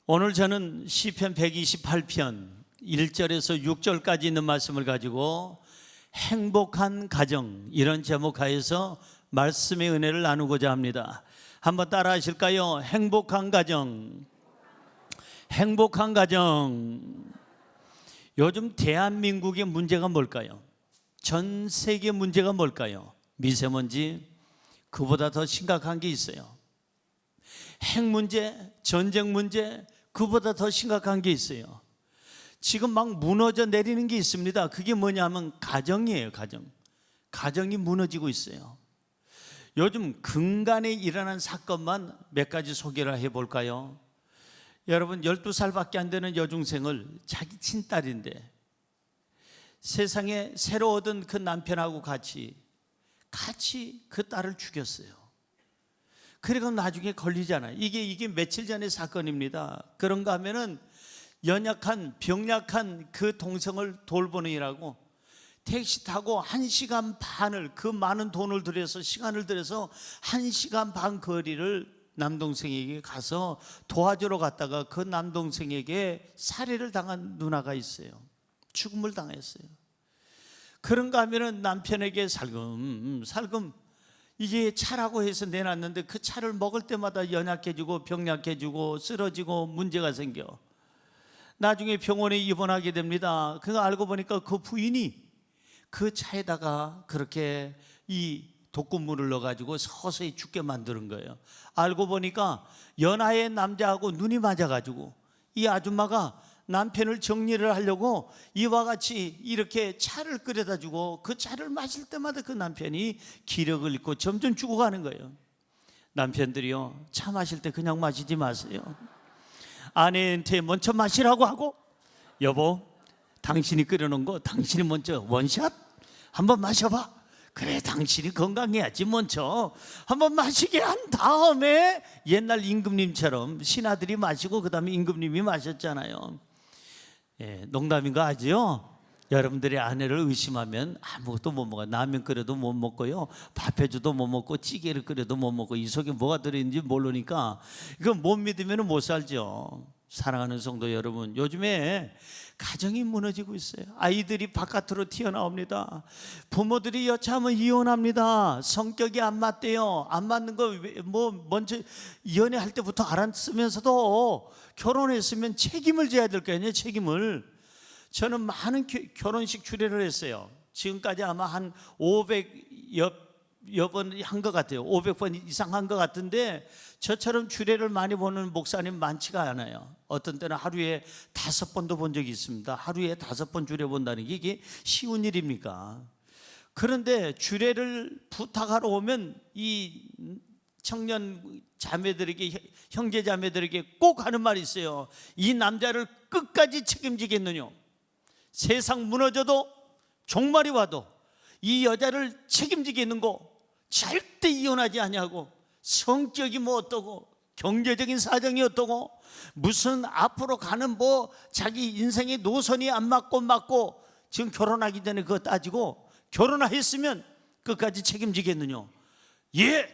오늘 저는 시편 128편 1절에서 6절까지 있는 말씀을 가지고 행복한 가정, 이런 제목 하에서 말씀의 은혜를 나누고자 합니다. 한번 따라 하실까요? 행복한 가정. 행복한 가정. 요즘 대한민국의 문제가 뭘까요? 전 세계 문제가 뭘까요? 미세먼지. 그보다 더 심각한 게 있어요. 핵 문제, 전쟁 문제, 그보다 더 심각한 게 있어요. 지금 막 무너져 내리는 게 있습니다. 그게 뭐냐면 가정이에요. 가정이 무너지고 있어요. 요즘 근간에 일어난 사건만 몇 가지 소개를 해볼까요? 여러분, 12살밖에 안 되는 여중생을 자기 친딸인데 세상에 새로 얻은 그 남편하고 같이 그 딸을 죽였어요. 그리고 나중에 걸리잖아요. 이게 며칠 전의 사건입니다. 그런가 하면은 연약한 병약한 그 동생을 돌보느라고 택시 타고 1시간 반을, 그 많은 돈을 들여서, 시간을 들여서 1시간 반 거리를 남동생에게 가서 도와주러 갔다가 그 남동생에게 살해를 당한 누나가 있어요. 죽음을 당했어요. 그런가 하면은 남편에게 살금 이게 차라고 해서 내놨는데 그 차를 먹을 때마다 연약해지고 병약해지고 쓰러지고 문제가 생겨. 나중에 병원에 입원하게 됩니다. 그거 알고 보니까 그 부인이 그 차에다가 그렇게 이 독극물을 넣어가지고 서서히 죽게 만드는 거예요. 알고 보니까 연하의 남자하고 눈이 맞아가지고 이 아줌마가 남편을 정리를 하려고 이와 같이 이렇게 차를 끓여다 주고 그 차를 마실 때마다 그 남편이 기력을 잃고 점점 죽어가는 거예요. 남편들이요, 차 마실 때 그냥 마시지 마세요. 아내한테 먼저 마시라고 하고, 여보, 당신이 끓여놓은 거 당신이 먼저 원샷 한번 마셔봐. 그래, 당신이 건강해야지. 먼저 한번 마시게 한 다음에, 옛날 임금님처럼 신하들이 마시고 그 다음에 임금님이 마셨잖아요. 농담인 거 아지요? 여러분들의 아내를 의심하면 아무것도 못 먹어요. 라면 끓여도 못 먹고요, 밥 해줘도 못 먹고, 찌개를 끓여도 못 먹고, 이 속에 뭐가 들어있는지 모르니까 이거 못 믿으면 못 살죠. 사랑하는 성도 여러분, 요즘에 가정이 무너지고 있어요. 아이들이 바깥으로 튀어나옵니다. 부모들이 여차하면 이혼합니다. 성격이 안 맞대요. 안 맞는 거 먼저 연애할 때부터 알았으면서도 결혼했으면 책임을 져야 될 거 아니에요. 책임을. 저는 많은 결혼식 주례를 했어요. 지금까지 아마 한 500여 번 한 것 같아요. 500번 이상 한 것 같은데, 저처럼 주례를 많이 보는 목사님 많지가 않아요. 어떤 때는 하루에 5번도 본 적이 있습니다. 하루에 5번 주례 본다는 게 이게 쉬운 일입니까? 그런데 주례를 부탁하러 오면 이 청년 자매들에게, 형제 자매들에게 꼭 하는 말이 있어요. 이 남자를 끝까지 책임지겠느냐? 세상 무너져도, 종말이 와도 이 여자를 책임지겠는고? 절대 이혼하지 아니하고, 성격이 뭐 어떠고, 경제적인 사정이 어떠고, 무슨 앞으로 가는 자기 인생의 노선이 안 맞고 지금 결혼하기 전에 그거 따지고, 결혼했으면 끝까지 책임지겠느냐? 예,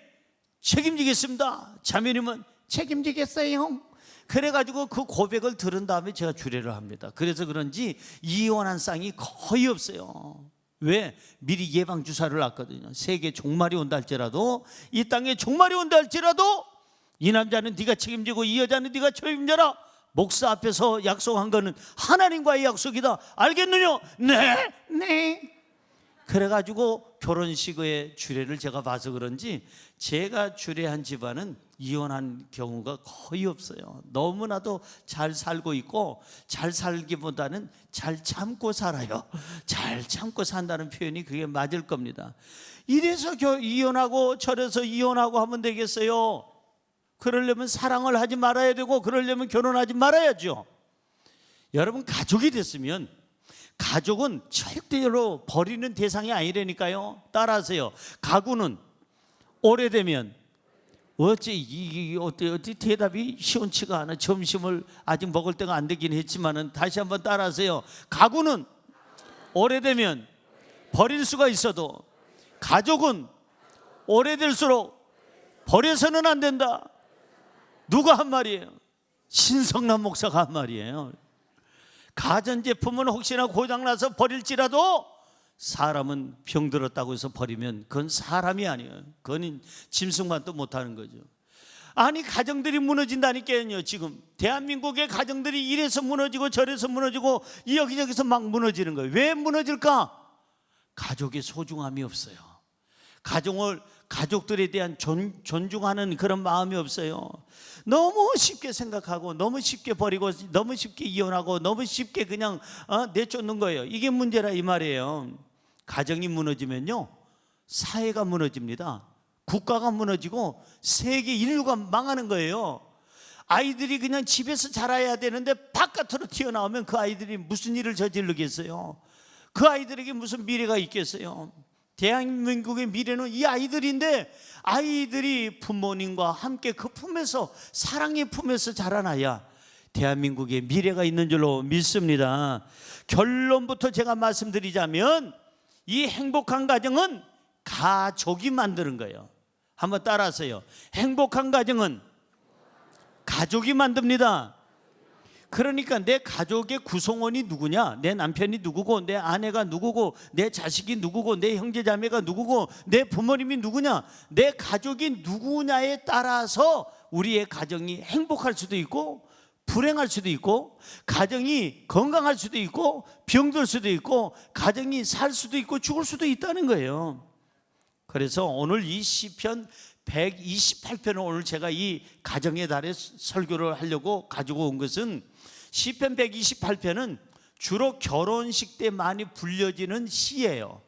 책임지겠습니다. 자매님은 책임지겠어요. 그래가지고 그 고백을 들은 다음에 제가 주례를 합니다. 그래서 그런지 이혼한 쌍이 거의 없어요. 왜? 미리 예방 주사를 놨거든요. 세계 종말이 온다 할지라도, 이 땅에 종말이 온다 할지라도 이 남자는 네가 책임지고 이 여자는 네가 책임져라. 목사 앞에서 약속한 거는 하나님과의 약속이다. 알겠느냐? 네. 그래가지고 결혼식의 주례를 제가 봐서 그런지 제가 주례한 집안은 이혼한 경우가 거의 없어요. 너무나도 잘 살고 있고, 잘 살기보다는 잘 참고 살아요. 잘 참고 산다는 표현이 그게 맞을 겁니다. 이래서 이혼하고 저래서 이혼하고 하면 되겠어요? 그러려면 사랑을 하지 말아야 되고, 그러려면 결혼하지 말아야죠. 여러분, 가족이 됐으면 가족은 절대로 버리는 대상이 아니라니까요. 따라하세요. 가구는 오래되면 어찌 대답이 시원치가 않아. 점심을 아직 먹을 때가 안 되긴 했지만은 다시 한번 따라하세요. 가구는 오래되면 버릴 수가 있어도, 가족은 오래될수록 버려서는 안 된다. 누가 한 말이에요? 신성남 목사가 한 말이에요. 가전제품은 혹시나 고장나서 버릴지라도 사람은 병들었다고 해서 버리면 그건 사람이 아니에요. 그건 짐승만도 못하는 거죠. 아니, 가정들이 무너진다니까요. 지금 대한민국의 가정들이 이래서 무너지고 저래서 무너지고 여기저기서 막 무너지는 거예요. 왜 무너질까? 가족의 소중함이 없어요. 가족들에 대한 존중하는 그런 마음이 없어요. 너무 쉽게 생각하고 너무 쉽게 버리고 너무 쉽게 이혼하고 너무 쉽게 그냥 내쫓는 거예요. 이게 문제라 이 말이에요. 가정이 무너지면요, 사회가 무너집니다. 국가가 무너지고 세계 인류가 망하는 거예요. 아이들이 그냥 집에서 자라야 되는데 바깥으로 튀어나오면 그 아이들이 무슨 일을 저지르겠어요? 그 아이들에게 무슨 미래가 있겠어요? 대한민국의 미래는 이 아이들인데, 아이들이 부모님과 함께 그 품에서, 사랑의 품에서 자라나야 대한민국의 미래가 있는 줄로 믿습니다. 결론부터 제가 말씀드리자면 이 행복한 가정은 가족이 만드는 거예요. 한번 따라하세요. 행복한 가정은 가족이 만듭니다. 그러니까 내 가족의 구성원이 누구냐? 내 남편이 누구고, 내 아내가 누구고, 내 자식이 누구고, 내 형제자매가 누구고, 내 부모님이 누구냐? 내 가족이 누구냐에 따라서 우리의 가정이 행복할 수도 있고 불행할 수도 있고, 가정이 건강할 수도 있고 병들 수도 있고, 가정이 살 수도 있고 죽을 수도 있다는 거예요. 그래서 오늘 이 시편 128편을 오늘 제가 이 가정의 달에 설교를 하려고 가지고 온 것은, 시편 128편은 주로 결혼식 때 많이 불려지는 시예요.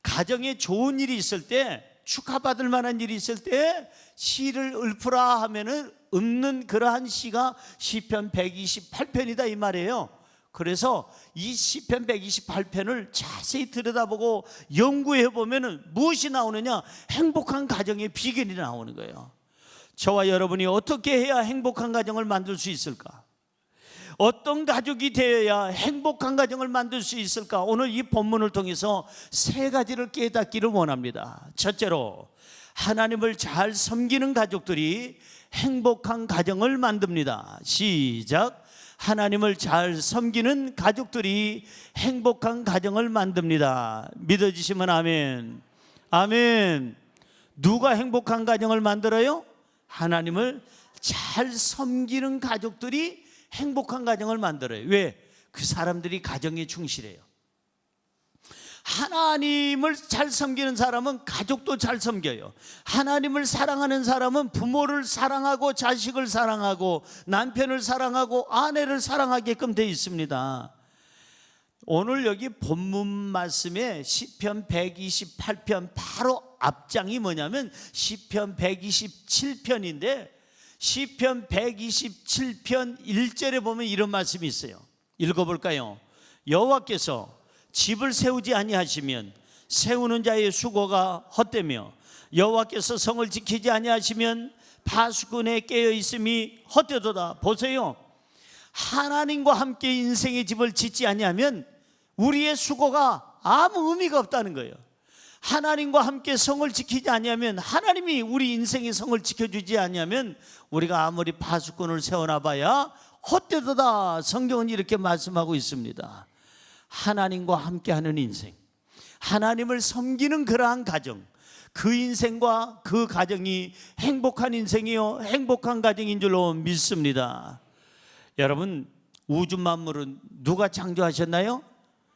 가정에 좋은 일이 있을 때, 축하받을 만한 일이 있을 때 시를 읊으라 하면은 읊는 그러한 시가 시편 128편이다 이 말이에요. 그래서 이 시편 128편을 자세히 들여다보고 연구해 보면은 무엇이 나오느냐? 행복한 가정의 비결이 나오는 거예요. 저와 여러분이 어떻게 해야 행복한 가정을 만들 수 있을까? 어떤 가족이 되어야 행복한 가정을 만들 수 있을까? 오늘 이 본문을 통해서 세 가지를 깨닫기를 원합니다. 첫째로, 하나님을 잘 섬기는 가족들이 행복한 가정을 만듭니다. 시작. 하나님을 잘 섬기는 가족들이 행복한 가정을 만듭니다. 믿어지시면 아멘. 아멘. 누가 행복한 가정을 만들어요? 하나님을 잘 섬기는 가족들이 행복한 가정을 만들어요. 왜? 그 사람들이 가정에 충실해요. 하나님을 잘 섬기는 사람은 가족도 잘 섬겨요. 하나님을 사랑하는 사람은 부모를 사랑하고 자식을 사랑하고 남편을 사랑하고 아내를 사랑하게끔 되어 있습니다. 오늘 여기 본문 말씀에 시편 128편 바로 앞장이 뭐냐면 시편 127편인데, 시편 127편 1절에 보면 이런 말씀이 있어요. 읽어볼까요? 여호와께서 집을 세우지 아니하시면 세우는 자의 수고가 헛되며, 여호와께서 성을 지키지 아니하시면 파수꾼의 깨어 있음이 헛되도다. 보세요. 하나님과 함께 인생의 집을 짓지 아니하면 우리의 수고가 아무 의미가 없다는 거예요. 하나님과 함께 성을 지키지 아니하면, 하나님이 우리 인생의 성을 지켜주지 아니하면 우리가 아무리 파수꾼을 세워놔봐야 헛되도다. 성경은 이렇게 말씀하고 있습니다. 하나님과 함께하는 인생, 하나님을 섬기는 그러한 가정, 그 인생과 그 가정이 행복한 인생이요 행복한 가정인 줄로 믿습니다. 여러분, 우주 만물은 누가 창조하셨나요?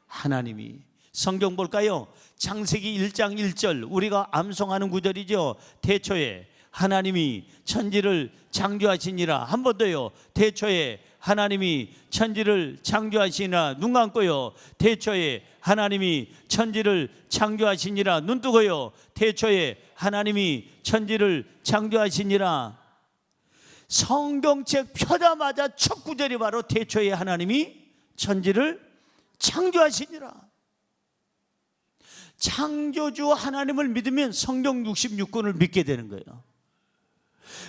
하나님이. 성경 볼까요? 창세기 1장 1절, 우리가 암송하는 구절이죠. 태초에 하나님이 천지를 창조하시니라. 한 번 더요. 태초에 하나님이 천지를 창조하시니라. 눈 감고요. 태초에 하나님이 천지를 창조하시니라. 눈 뜨고요. 태초에 하나님이 천지를 창조하시니라. 성경책 펴자마자 첫 구절이 바로 태초에 하나님이 천지를 창조하시니라. 창조주 하나님을 믿으면 성경 66권을 믿게 되는 거예요.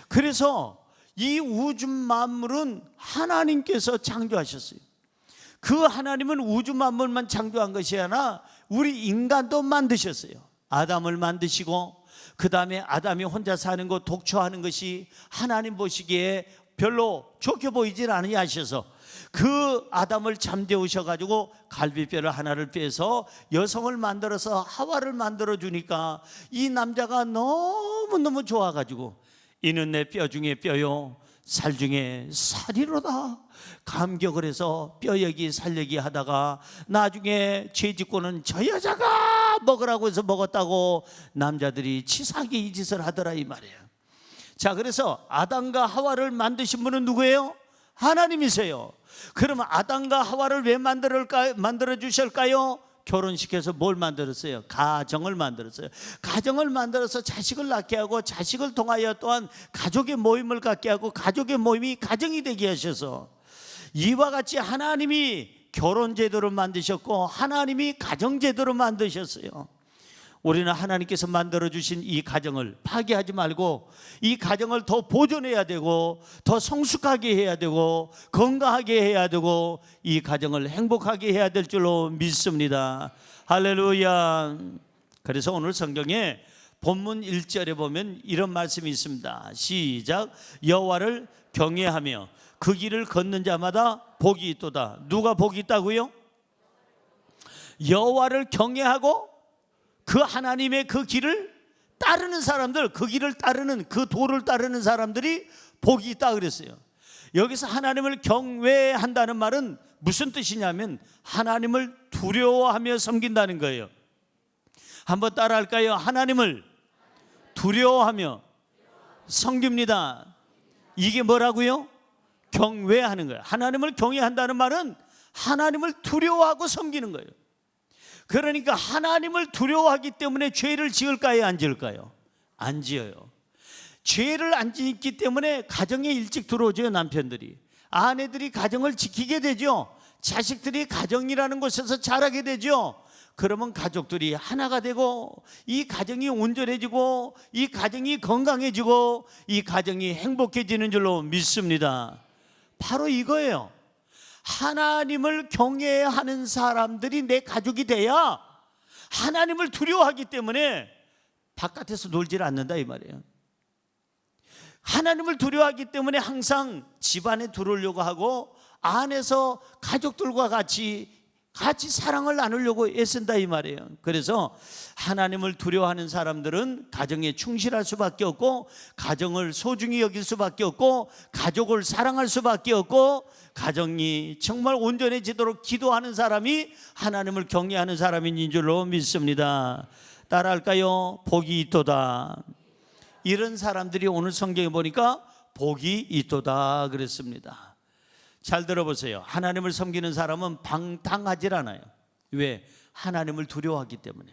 그래서 이 우주 만물은 하나님께서 창조하셨어요. 그 하나님은 우주 만물만 창조한 것이 아니라 우리 인간도 만드셨어요. 아담을 만드시고, 그 다음에 아담이 혼자 사는 것, 독초하는 것이 하나님 보시기에 별로 좋게 보이질 않으셔서 그 아담을 잠재우셔가지고 갈비뼈를 하나를 빼서 여성을 만들어서 하와를 만들어 주니까 이 남자가 너무너무 좋아가지고 이는 내 뼈 중에 뼈요 살 중에 살이로다 감격을 해서 뼈여기 살여기 하다가 나중에 죄짓고는 저 여자가 먹으라고 해서 먹었다고 남자들이 치사하게 이 짓을 하더라 이 말이에요. 자, 그래서 아담과 하와를 만드신 분은 누구예요? 하나님이세요. 그러면 아담과 하와를 왜 만들어 주실까요? 결혼시켜서 뭘 만들었어요? 가정을 만들었어요. 가정을 만들어서 자식을 낳게 하고 자식을 통하여 또한 가족의 모임을 갖게 하고 가족의 모임이 가정이 되게 하셔서 이와 같이 하나님이 결혼제도를 만드셨고 하나님이 가정제도를 만드셨어요. 우리는 하나님께서 만들어주신 이 가정을 파괴하지 말고 이 가정을 더 보존해야 되고 더 성숙하게 해야 되고 건강하게 해야 되고 이 가정을 행복하게 해야 될 줄로 믿습니다. 할렐루야. 그래서 오늘 성경에 본문 1절에 보면 이런 말씀이 있습니다. 시작. 여호와를 경외하며 그 길을 걷는 자마다 복이 있도다. 누가 복이 있다고요? 여호와를 경외하고 그 하나님의 그 길을 따르는 사람들, 그 길을 따르는 그 도를 따르는 사람들이 복이 있다 그랬어요. 여기서 하나님을 경외한다는 말은 무슨 뜻이냐면 하나님을 두려워하며 섬긴다는 거예요. 한번 따라할까요? 하나님을 두려워하며 섬깁니다. 이게 뭐라고요? 경외하는 거예요. 하나님을 경외한다는 말은 하나님을 두려워하고 섬기는 거예요. 그러니까 하나님을 두려워하기 때문에 죄를 지을까요? 안 지을까요? 안 지어요. 죄를 안 짓기 때문에 가정에 일찍 들어오죠. 남편들이, 아내들이 가정을 지키게 되죠. 자식들이 가정이라는 곳에서 자라게 되죠. 그러면 가족들이 하나가 되고 이 가정이 온전해지고 이 가정이 건강해지고 이 가정이 행복해지는 줄로 믿습니다. 바로 이거예요. 하나님을 경외하는 사람들이 내 가족이 돼야 하나님을 두려워하기 때문에 바깥에서 놀질 않는다 이 말이에요. 하나님을 두려워하기 때문에 항상 집안에 들어오려고 하고 안에서 가족들과 같이 사랑을 나누려고 애쓴다 이 말이에요. 그래서 하나님을 두려워하는 사람들은 가정에 충실할 수밖에 없고 가정을 소중히 여길 수밖에 없고 가족을 사랑할 수밖에 없고 가정이 정말 온전해지도록 기도하는 사람이 하나님을 경외하는 사람인 줄로 믿습니다. 따라할까요? 복이 있도다. 이런 사람들이 오늘 성경에 보니까 복이 있도다 그랬습니다. 잘 들어보세요. 하나님을 섬기는 사람은 방탕하질 않아요. 왜? 하나님을 두려워하기 때문에.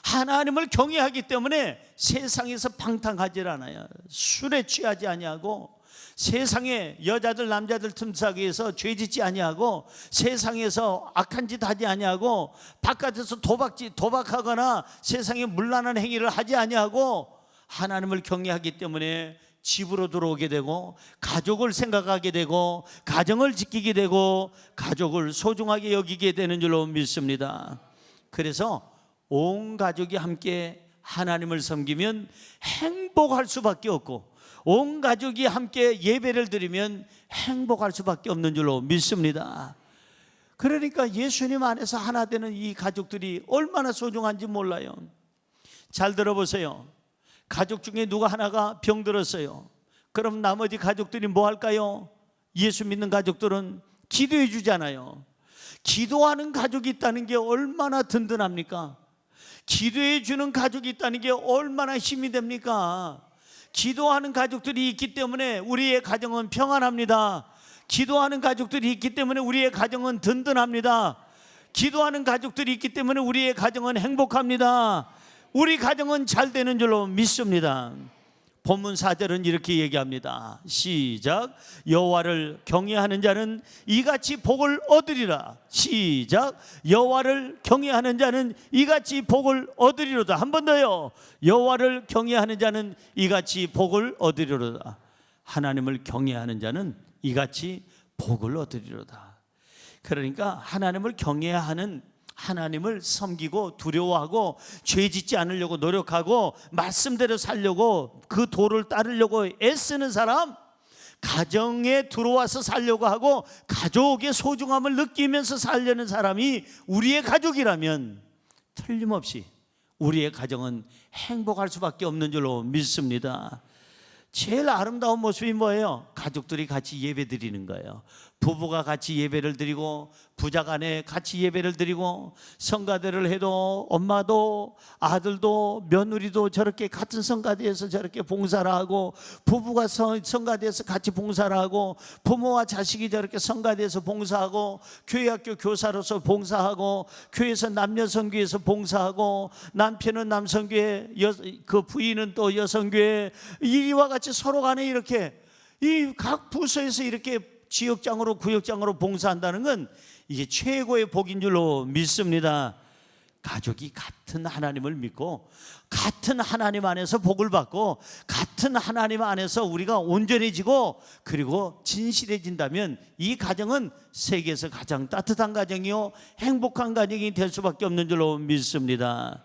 하나님을 경외하기 때문에 세상에서 방탕하질 않아요. 술에 취하지 아니하고 세상에 여자들 남자들 틈사귀에서 죄짓지 아니하고 세상에서 악한 짓 하지 아니하고 바깥에서 도박하거나 세상에 문란한 행위를 하지 아니하고 하나님을 경외하기 때문에 집으로 들어오게 되고 가족을 생각하게 되고 가정을 지키게 되고 가족을 소중하게 여기게 되는 줄로 믿습니다. 그래서 온 가족이 함께 하나님을 섬기면 행복할 수밖에 없고 온 가족이 함께 예배를 드리면 행복할 수밖에 없는 줄로 믿습니다. 그러니까 예수님 안에서 하나 되는 이 가족들이 얼마나 소중한지 몰라요. 잘 들어보세요. 가족 중에 누가 하나가 병들었어요. 그럼 나머지 가족들이 뭐 할까요? 예수 믿는 가족들은 기도해 주잖아요. 기도하는 가족이 있다는 게 얼마나 든든합니까? 기도해 주는 가족이 있다는 게 얼마나 힘이 됩니까? 기도하는 가족들이 있기 때문에 우리의 가정은 평안합니다. 기도하는 가족들이 있기 때문에 우리의 가정은 든든합니다. 기도하는 가족들이 있기 때문에 우리의 가정은 행복합니다. 우리 가정은 잘 되는 줄로 믿습니다. 본문 4절은 이렇게 얘기합니다. 시작. 여호와를 경외하는 자는 이같이 복을 얻으리라. 시작. 여호와를 경외하는 자는 이같이 복을 얻으리로다. 한 번 더요. 여호와를 경외하는 자는 이같이 복을 얻으리로다. 하나님을 경외하는 자는 이같이 복을 얻으리로다. 그러니까 하나님을 경외하는, 하나님을 섬기고 두려워하고 죄짓지 않으려고 노력하고 말씀대로 살려고 그 도를 따르려고 애쓰는 사람, 가정에 들어와서 살려고 하고 가족의 소중함을 느끼면서 살려는 사람이 우리의 가족이라면 틀림없이 우리의 가정은 행복할 수밖에 없는 줄로 믿습니다. 제일 아름다운 모습이 뭐예요? 가족들이 같이 예배 드리는 거예요. 부부가 같이 예배를 드리고 부자간에 같이 예배를 드리고 성가대를 해도 엄마도 아들도 며느리도 저렇게 같은 성가대에서 저렇게 봉사를 하고 부부가 성가대에서 같이 봉사를 하고 부모와 자식이 저렇게 성가대에서 봉사하고 교회학교 교사로서 봉사하고 교회에서 남녀선교에서 봉사하고 남편은 남성교회 그 부인은 또 여성교회 이와 같이 서로 간에 이렇게 이 각 부서에서 이렇게 지역장으로 구역장으로 봉사한다는 건 이게 최고의 복인 줄로 믿습니다. 가족이 같은 하나님을 믿고 같은 하나님 안에서 복을 받고 같은 하나님 안에서 우리가 온전해지고 그리고 진실해진다면 이 가정은 세계에서 가장 따뜻한 가정이요 행복한 가정이 될 수밖에 없는 줄로 믿습니다.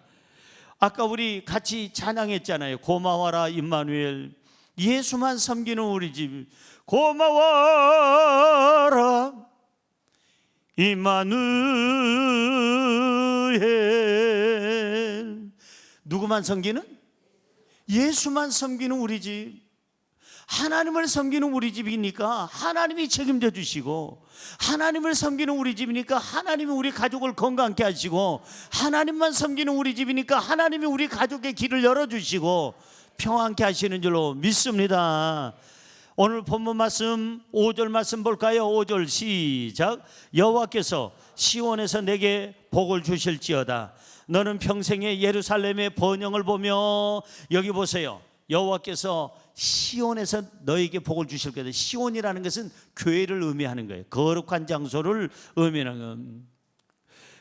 아까 우리 같이 찬양했잖아요. 고마워라 임마누엘. 예수만 섬기는 우리 집 고마워라 임마누엘. 누구만 섬기는? 예수만 섬기는 우리 집. 하나님을 섬기는 우리 집이니까 하나님이 책임져 주시고 하나님을 섬기는 우리 집이니까 하나님이 우리 가족을 건강케 하시고 하나님만 섬기는 우리 집이니까 하나님이 우리 가족의 길을 열어주시고 평안케 하시는 줄로 믿습니다. 오늘 본문 말씀 5절 말씀 볼까요? 5절 시작. 여호와께서 시온에서 내게 복을 주실지어다. 너는 평생에 예루살렘의 번영을 보며 여기 보세요. 여호와께서 시온에서 너에게 복을 주실 거다. 시온이라는 것은 교회를 의미하는 거예요. 거룩한 장소를 의미하는 거예요.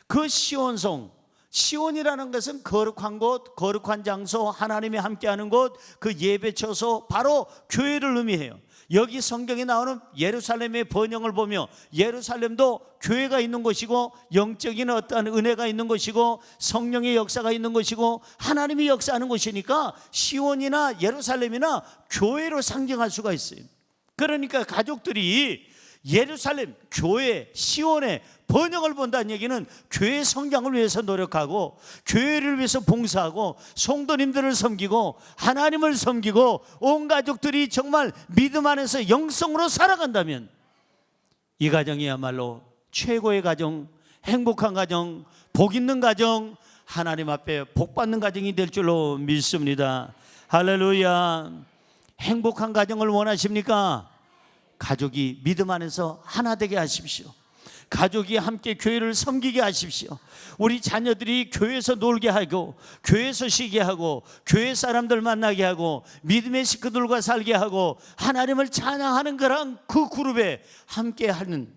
그 시온성, 시온이라는 것은 거룩한 곳, 거룩한 장소, 하나님이 함께하는 곳, 그 예배처소, 바로 교회를 의미해요. 여기 성경에 나오는 예루살렘의 번영을 보며 예루살렘도 교회가 있는 곳이고 영적인 어떠한 은혜가 있는 곳이고 성령의 역사가 있는 곳이고 하나님이 역사하는 곳이니까 시온이나 예루살렘이나 교회로 상징할 수가 있어요. 그러니까 가족들이 예루살렘, 교회, 시온의 번영을 본다는 얘기는 교회 성장을 위해서 노력하고 교회를 위해서 봉사하고 성도님들을 섬기고 하나님을 섬기고 온 가족들이 정말 믿음 안에서 영성으로 살아간다면 이 가정이야말로 최고의 가정, 행복한 가정, 복 있는 가정, 하나님 앞에 복 받는 가정이 될 줄로 믿습니다. 할렐루야. 행복한 가정을 원하십니까? 가족이 믿음 안에서 하나 되게 하십시오. 가족이 함께 교회를 섬기게 하십시오. 우리 자녀들이 교회에서 놀게 하고 교회에서 쉬게 하고 교회 사람들 만나게 하고 믿음의 식구들과 살게 하고 하나님을 찬양하는 그런 그 그룹에 함께하는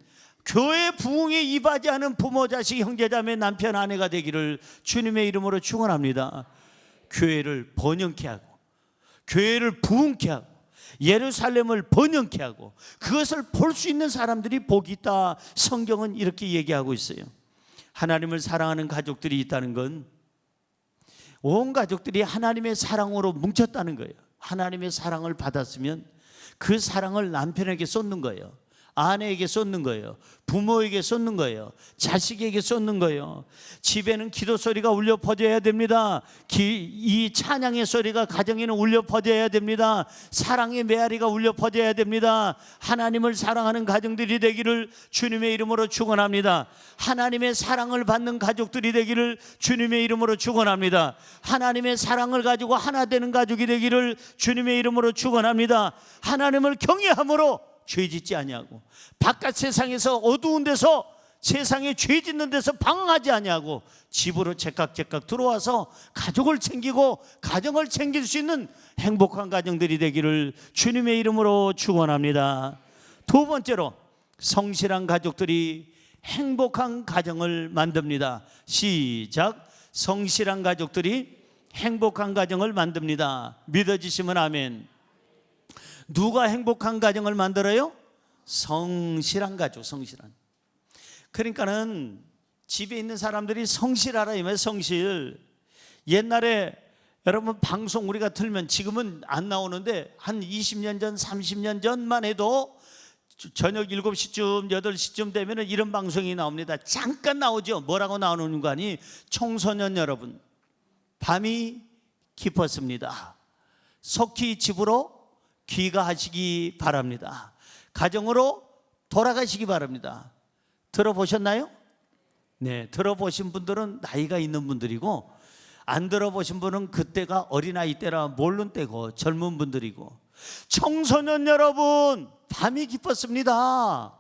교회 부흥에 이바지하는 부모, 자식, 형제자매, 남편, 아내가 되기를 주님의 이름으로 축원합니다. 교회를 번영케 하고 교회를 부흥케 하고 예루살렘을 번영케 하고 그것을 볼 수 있는 사람들이 복이 있다. 성경은 이렇게 얘기하고 있어요. 하나님을 사랑하는 가족들이 있다는 건 온 가족들이 하나님의 사랑으로 뭉쳤다는 거예요. 하나님의 사랑을 받았으면 그 사랑을 남편에게 쏟는 거예요. 아내에게 쏟는 거예요. 부모에게 쏟는 거예요. 자식에게 쏟는 거예요. 집에는 기도 소리가 울려 퍼져야 됩니다. 이 찬양의 소리가 가정에는 울려 퍼져야 됩니다. 사랑의 메아리가 울려 퍼져야 됩니다. 하나님을 사랑하는 가정들이 되기를 주님의 이름으로 축원합니다. 하나님의 사랑을 받는 가족들이 되기를 주님의 이름으로 축원합니다. 하나님의 사랑을 가지고 하나 되는 가족이 되기를 주님의 이름으로 축원합니다. 하나님을 경외함으로 죄 짓지 아니하고 바깥 세상에서 어두운 데서 세상에 죄 짓는 데서 방황하지 아니하고 집으로 제깍 들어와서 가족을 챙기고 가정을 챙길 수 있는 행복한 가정들이 되기를 주님의 이름으로 축원합니다. 두 번째로 성실한 가족들이 행복한 가정을 만듭니다. 시작. 성실한 가족들이 행복한 가정을 만듭니다. 믿어지시면 아멘. 누가 행복한 가정을 만들어요? 성실한 가족, 성실한. 그러니까는 집에 있는 사람들이 성실하라 이 말이에요. 성실. 옛날에 여러분 방송 우리가 틀면 지금은 안 나오는데 한 20년 전 30년 전만 해도 저녁 7시쯤 8시쯤 되면 이런 방송이 나옵니다. 잠깐 나오죠. 뭐라고 나오는 거 아니? 청소년 여러분, 밤이 깊었습니다. 속히 집으로 귀가하시기 바랍니다. 가정으로 돌아가시기 바랍니다. 들어보셨나요? 네, 들어보신 분들은 나이가 있는 분들이고 안 들어보신 분은 그때가 어린아이 때라 모르는 때고 젊은 분들이고, 청소년 여러분, 밤이 깊었습니다.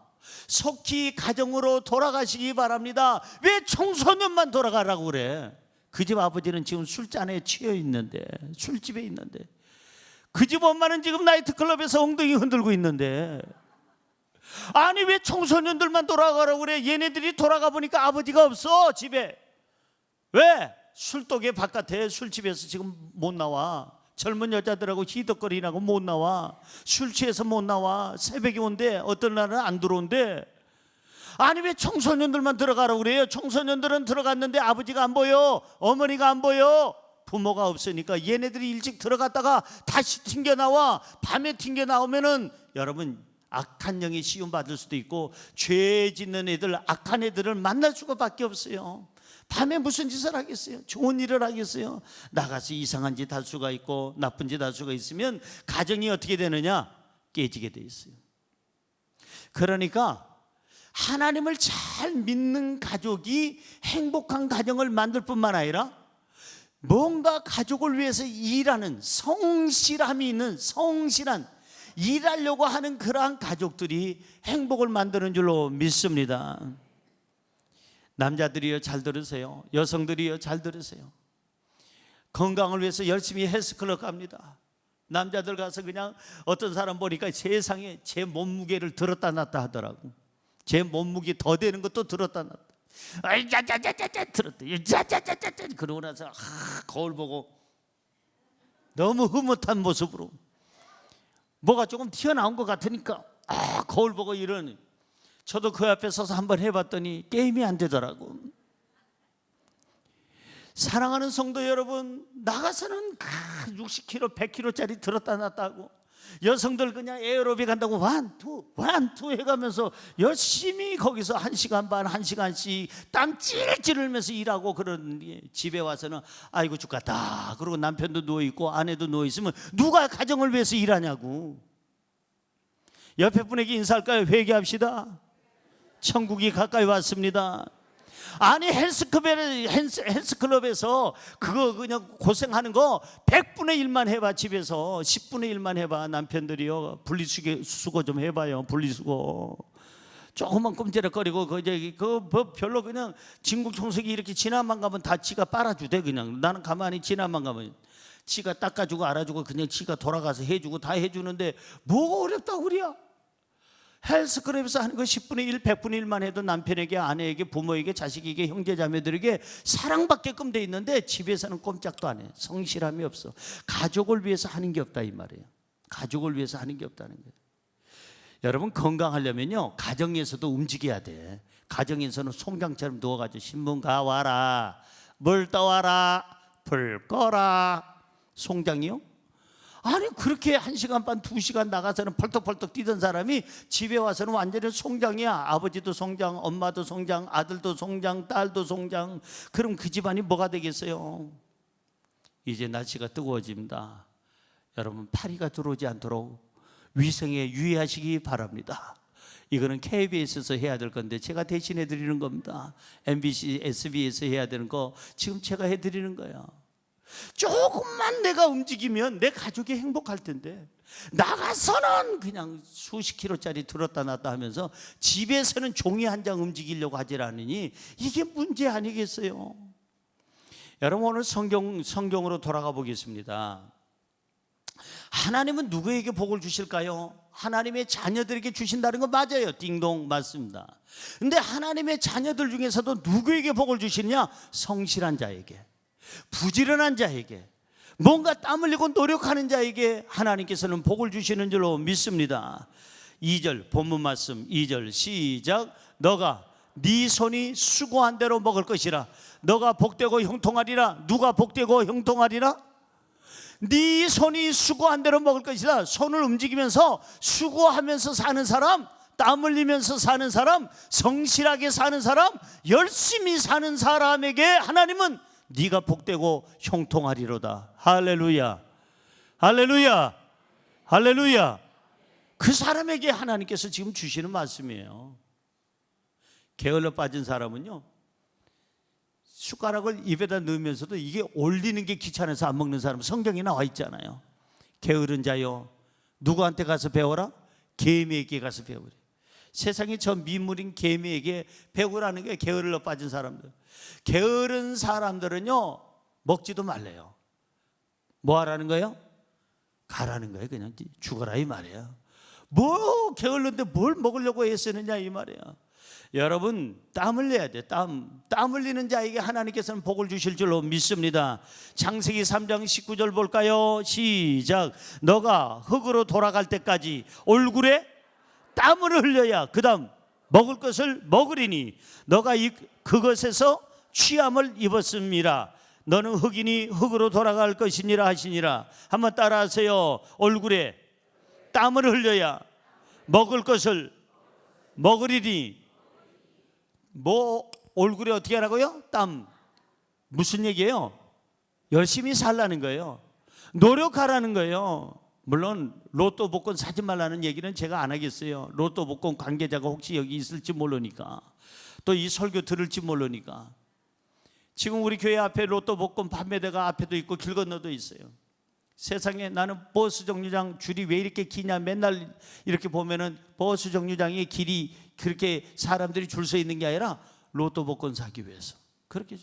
속히 가정으로 돌아가시기 바랍니다. 왜 청소년만 돌아가라고 그래? 그 집 아버지는 지금 술잔에 취해 있는데, 술집에 있는데, 그 집 엄마는 지금 나이트클럽에서 엉덩이 흔들고 있는데, 아니 왜 청소년들만 돌아가라고 그래? 얘네들이 돌아가 보니까 아버지가 없어 집에. 왜? 술독에 바깥에 술집에서 지금 못 나와. 젊은 여자들하고 희덕거리라고 못 나와. 술 취해서 못 나와. 새벽에 온대. 어떤 날은 안 들어온대. 아니 왜 청소년들만 들어가라고 그래요? 청소년들은 들어갔는데 아버지가 안 보여, 어머니가 안 보여. 부모가 없으니까 얘네들이 일찍 들어갔다가 다시 튕겨 나와. 밤에 튕겨 나오면은 여러분 악한 영이 시험받을 수도 있고, 죄 짓는 애들, 악한 애들을 만날 수밖에 없어요. 밤에 무슨 짓을 하겠어요? 좋은 일을 하겠어요? 나가서 이상한 짓 할 수가 있고 나쁜 짓 할 수가 있으면 가정이 어떻게 되느냐? 깨지게 돼 있어요. 그러니까 하나님을 잘 믿는 가족이 행복한 가정을 만들 뿐만 아니라 뭔가 가족을 위해서 일하는 성실함이 있는, 성실한 일하려고 하는 그러한 가족들이 행복을 만드는 줄로 믿습니다. 남자들이요 잘 들으세요. 여성들이요 잘 들으세요. 건강을 위해서 열심히 헬스클럽 갑니다. 남자들 가서 그냥 어떤 사람 보니까 세상에 제 몸무게를 들었다 놨다 하더라고. 제 몸무게 더 되는 것도 들었다 놨다. 아이 짜짜짜짜짜 들었다. 짜짜짜짜짜 그러고 나서 거울 보고 너무 흐뭇한 모습으로 뭐가 조금 튀어나온 것 같으니까 거울 보고 이러니, 저도 그 앞에 서서 한번 해봤더니 게임이 안 되더라고. 사랑하는 성도 여러분, 나가서는 60kg, 100kg짜리 들었다 놨다 하고, 여성들 그냥 에어로빅 한다고 완투 해가면서 열심히 거기서 1시간 반, 1시간씩 땀 찔찔 흘면서 일하고, 그런 집에 와서는 아이고 죽겠다 그러고 남편도 누워있고 아내도 누워있으면 누가 가정을 위해서 일하냐고. 옆에 분에게 인사할까요? 회개합시다. 천국이 가까이 왔습니다. 아니 헬스클럽에서 그거 그냥 고생하는 거 100분의 1만 해봐. 집에서 10분의 1만 해봐. 남편들이요 분리수거 좀 해봐요. 분리수거 조금만 꼼지락거리고 그 별로 그냥 진공청소기 이렇게 지나만 가면 다 지가 빨아주대. 그냥 나는 가만히 지나만 가면 지가 닦아주고 알아주고 그냥 지가 돌아가서 해주고 다 해주는데 뭐가 어렵다고 그래야. 헬스클럽에서 하는 거 10분의 1, 100분의 1만 해도 남편에게, 아내에게, 부모에게, 자식에게, 형제자매들에게 사랑받게끔 돼 있는데 집에서는 꼼짝도 안 해. 성실함이 없어. 가족을 위해서 하는 게 없다 이 말이에요. 가족을 위해서 하는 게 없다는 거예요. 여러분 건강하려면요 가정에서도 움직여야 돼. 가정에서는 송장처럼 누워가지고 신문 가와라, 물 떠와라, 불 꺼라. 송장이요? 아니 그렇게 1시간 반 2시간 나가서는 펄떡펄떡 뛰던 사람이 집에 와서는 완전히 송장이야. 아버지도 송장, 엄마도 송장, 아들도 송장, 딸도 송장. 그럼 그 집안이 뭐가 되겠어요? 이제 날씨가 뜨거워집니다. 여러분 파리가 들어오지 않도록 위생에 유의하시기 바랍니다. 이거는 KBS에서 해야 될 건데 제가 대신해 드리는 겁니다. MBC, SBS에서 해야 되는 거 지금 제가 해드리는 거예요. 조금만 내가 움직이면 내 가족이 행복할 텐데 나가서는 그냥 수십 킬로짜리 들었다 놨다 하면서 집에서는 종이 한 장 움직이려고 하질 않으니 이게 문제 아니겠어요? 여러분 오늘 성경으로 돌아가 보겠습니다. 하나님은 누구에게 복을 주실까요? 하나님의 자녀들에게 주신다는 거 맞아요. 딩동 맞습니다. 근데 하나님의 자녀들 중에서도 누구에게 복을 주시느냐? 성실한 자에게, 부지런한 자에게, 뭔가 땀 흘리고 노력하는 자에게 하나님께서는 복을 주시는 줄로 믿습니다. 2절 본문 말씀 2절 시작. 너가 네 손이 수고한 대로 먹을 것이라. 너가 복되고 형통하리라. 누가 복되고 형통하리라? 네 손이 수고한 대로 먹을 것이다. 손을 움직이면서 수고하면서 사는 사람, 땀 흘리면서 사는 사람, 성실하게 사는 사람, 열심히 사는 사람에게 하나님은 네가 복되고 형통하리로다. 할렐루야, 할렐루야, 할렐루야. 그 사람에게 하나님께서 지금 주시는 말씀이에요. 게을러 빠진 사람은요, 숟가락을 입에다 넣으면서도 이게 올리는 게 귀찮아서 안 먹는 사람, 성경에 나와 있잖아요. 게으른 자요, 누구한테 가서 배워라? 개미에게 가서 배우래. 세상에 저 민물인 개미에게 배우라는 게 게을러 빠진 사람들. 게으른 사람들은요, 먹지도 말래요. 뭐 하라는 거예요? 가라는 거예요. 그냥 죽어라 이 말이에요. 뭐 게을른데 뭘 먹으려고 애쓰느냐 이 말이에요. 여러분, 땀 흘려야 돼. 땀 흘리는 자에게 하나님께서는 복을 주실 줄로 믿습니다. 창세기 3장 19절 볼까요? 시작. 너가 흙으로 돌아갈 때까지 얼굴에 땀을 흘려야 그 다음 먹을 것을 먹으리니 너가 그것에서 취함을 입었음이라. 너는 흙이니 흙으로 돌아갈 것이니라 하시니라. 한번 따라하세요. 얼굴에 땀을 흘려야 먹을 것을 먹으리니. 뭐 얼굴에 어떻게 하라고요? 땀. 무슨 얘기예요? 열심히 살라는 거예요. 노력하라는 거예요. 물론 로또 복권 사지 말라는 얘기는 제가 안 하겠어요. 로또 복권 관계자가 혹시 여기 있을지 모르니까, 또 이 설교 들을지 모르니까. 지금 우리 교회 앞에 로또 복권 판매대가 앞에도 있고 길 건너도 있어요. 세상에 나는 버스 정류장 줄이 왜 이렇게 기냐, 맨날 이렇게 보면은 버스 정류장의 길이 그렇게 사람들이 줄 서 있는 게 아니라 로또 복권 사기 위해서 그렇게.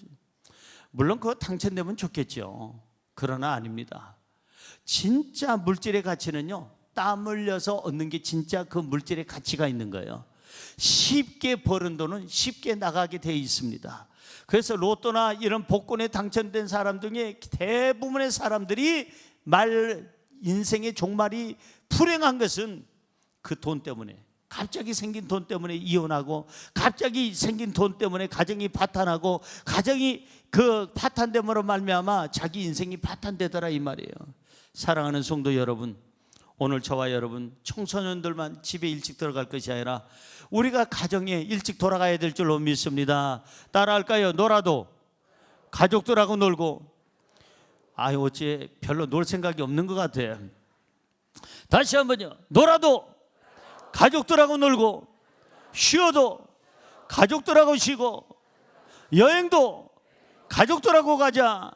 물론 그거 당첨되면 좋겠죠. 그러나 아닙니다. 진짜 물질의 가치는요, 땀 흘려서 얻는 게 진짜 그 물질의 가치가 있는 거예요. 쉽게 버는 돈은 쉽게 나가게 되어 있습니다. 그래서 로또나 이런 복권에 당첨된 사람 중에 대부분의 사람들이 인생의 종말이 불행한 것은 그 돈 때문에, 갑자기 생긴 돈 때문에 이혼하고, 갑자기 생긴 돈 때문에 가정이 파탄하고, 가정이 그 파탄됨으로 말미암아 자기 인생이 파탄되더라 이 말이에요. 사랑하는 성도 여러분, 오늘 저와 여러분 청소년들만 집에 일찍 들어갈 것이 아니라 우리가 가정에 일찍 돌아가야 될 줄로 믿습니다. 따라할까요? 놀아도 가족들하고 놀고. 어째 별로 놀 생각이 없는 것 같아요. 다시 한번요. 놀아도 가족들하고 놀고, 쉬어도 가족들하고 쉬고, 여행도 가족들하고 가자.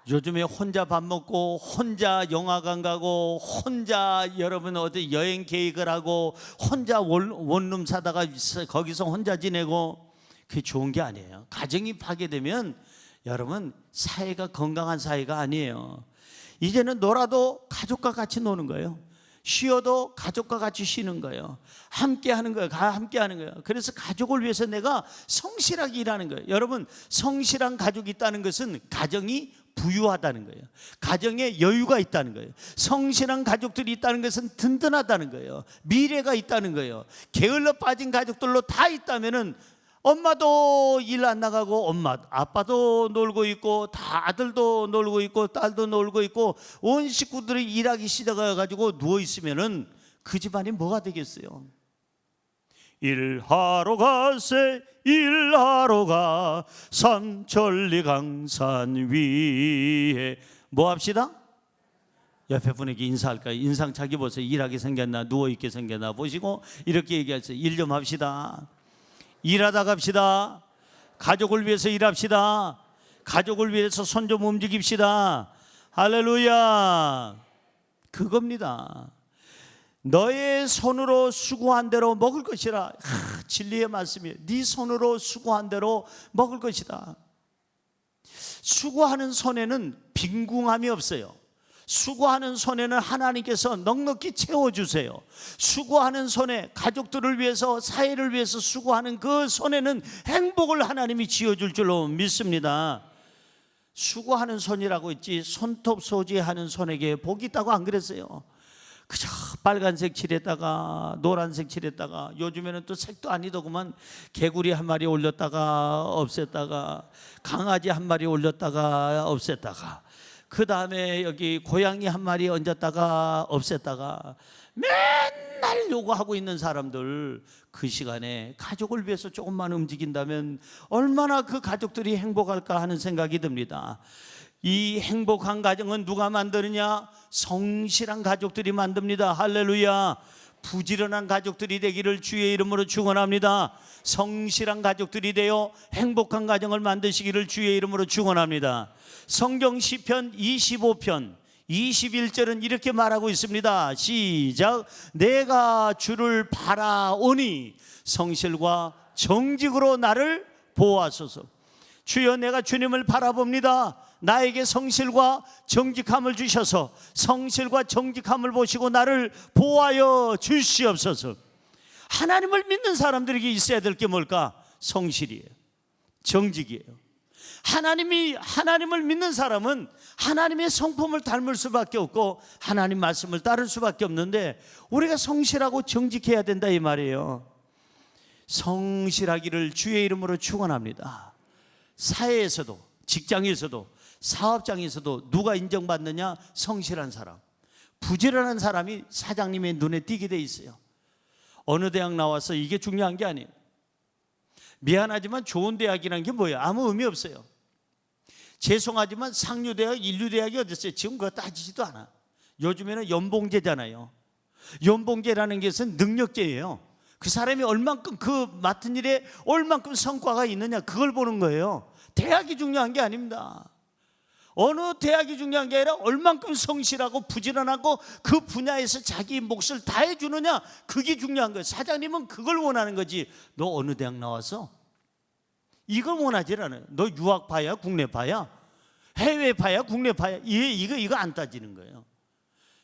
요즘에 혼자 밥 먹고, 혼자 영화관 가고, 혼자 여러분 어디 여행 계획을 하고, 혼자 원룸 사다가 거기서 혼자 지내고, 그게 좋은 게 아니에요. 가정이 파괴되면 여러분 사회가 건강한 사회가 아니에요. 이제는 놀아도 가족과 같이 노는 거예요. 쉬어도 가족과 같이 쉬는 거예요. 함께 하는 거예요. 함께 하는 거예요. 그래서 가족을 위해서 내가 성실하게 일하는 거예요. 여러분, 성실한 가족이 있다는 것은 가정이 부유하다는 거예요. 가정에 여유가 있다는 거예요. 성실한 가족들이 있다는 것은 든든하다는 거예요. 미래가 있다는 거예요. 게을러 빠진 가족들로 다 있다면은 엄마도 일 안 나가고, 아빠도 놀고 있고, 다 아들도 놀고 있고, 딸도 놀고 있고, 온 식구들이 일하기 시작해가지고 누워 있으면은 그 집안이 뭐가 되겠어요? 일하러 가세, 일하러 가, 삼천리 강산 위에. 뭐 합시다? 옆에 분에게 인사할까요? 인상 자기 보세요. 일하게 생겼나, 누워있게 생겼나 보시고 이렇게 얘기하세요. 일 좀 합시다. 일하다 갑시다. 가족을 위해서 일합시다. 가족을 위해서 손 좀 움직입시다. 할렐루야. 그겁니다. 너의 손으로 수고한 대로 먹을 것이라. 진리의 말씀이에요. 네 손으로 수고한 대로 먹을 것이다. 수고하는 손에는 빈궁함이 없어요. 수고하는 손에는 하나님께서 넉넉히 채워주세요. 수고하는 손에, 가족들을 위해서, 사회를 위해서 수고하는 그 손에는 행복을 하나님이 지어줄 줄로 믿습니다. 수고하는 손이라고 했지 손톱 소지하는 손에게 복이 있다고 안 그랬어요. 그저 빨간색 칠했다가 노란색 칠했다가, 요즘에는 또 색도 아니더구만. 개구리 한 마리 올렸다가 없앴다가, 강아지 한 마리 올렸다가 없앴다가, 그 다음에 여기 고양이 한 마리 얹었다가 없앴다가 맨날 요구하고 있는 사람들, 그 시간에 가족을 위해서 조금만 움직인다면 얼마나 그 가족들이 행복할까 하는 생각이 듭니다. 이 행복한 가정은 누가 만드느냐? 성실한 가족들이 만듭니다. 할렐루야. 부지런한 가족들이 되기를 주의 이름으로 축원합니다. 성실한 가족들이 되어 행복한 가정을 만드시기를 주의 이름으로 축원합니다. 성경 시편 25편 21절은 이렇게 말하고 있습니다. 시작. 내가 주를 바라오니 성실과 정직으로 나를 보호하소서. 주여, 내가 주님을 바라봅니다. 나에게 성실과 정직함을 주셔서 성실과 정직함을 보시고 나를 보호하여 주시옵소서. 하나님을 믿는 사람들에게 있어야 될 게 뭘까? 성실이에요. 정직이에요. 하나님을 믿는 사람은 하나님의 성품을 닮을 수밖에 없고 하나님 말씀을 따를 수밖에 없는데, 우리가 성실하고 정직해야 된다 이 말이에요. 성실하기를 주의 이름으로 축원합니다. 사회에서도, 직장에서도, 사업장에서도 누가 인정받느냐? 성실한 사람, 부지런한 사람이 사장님의 눈에 띄게 돼 있어요. 어느 대학 나와서 이게 중요한 게 아니에요. 미안하지만 좋은 대학이라는 게 뭐예요? 아무 의미 없어요. 죄송하지만 상류대학, 인류대학이 어디 있어요? 지금 그거 따지지도 않아. 요즘에는 연봉제잖아요. 연봉제라는 것은 능력제예요. 그 사람이 얼만큼 그 맡은 일에 얼만큼 성과가 있느냐, 그걸 보는 거예요. 대학이 중요한 게 아닙니다. 어느 대학이 중요한 게 아니라 얼만큼 성실하고 부지런하고 그 분야에서 자기 몫을 다해 주느냐, 그게 중요한 거예요. 사장님은 그걸 원하는 거지. 너 어느 대학 나왔어? 이걸 원하지 않아요. 너 유학파야, 국내파야, 해외파야, 국내파야, 이거 안 따지는 거예요.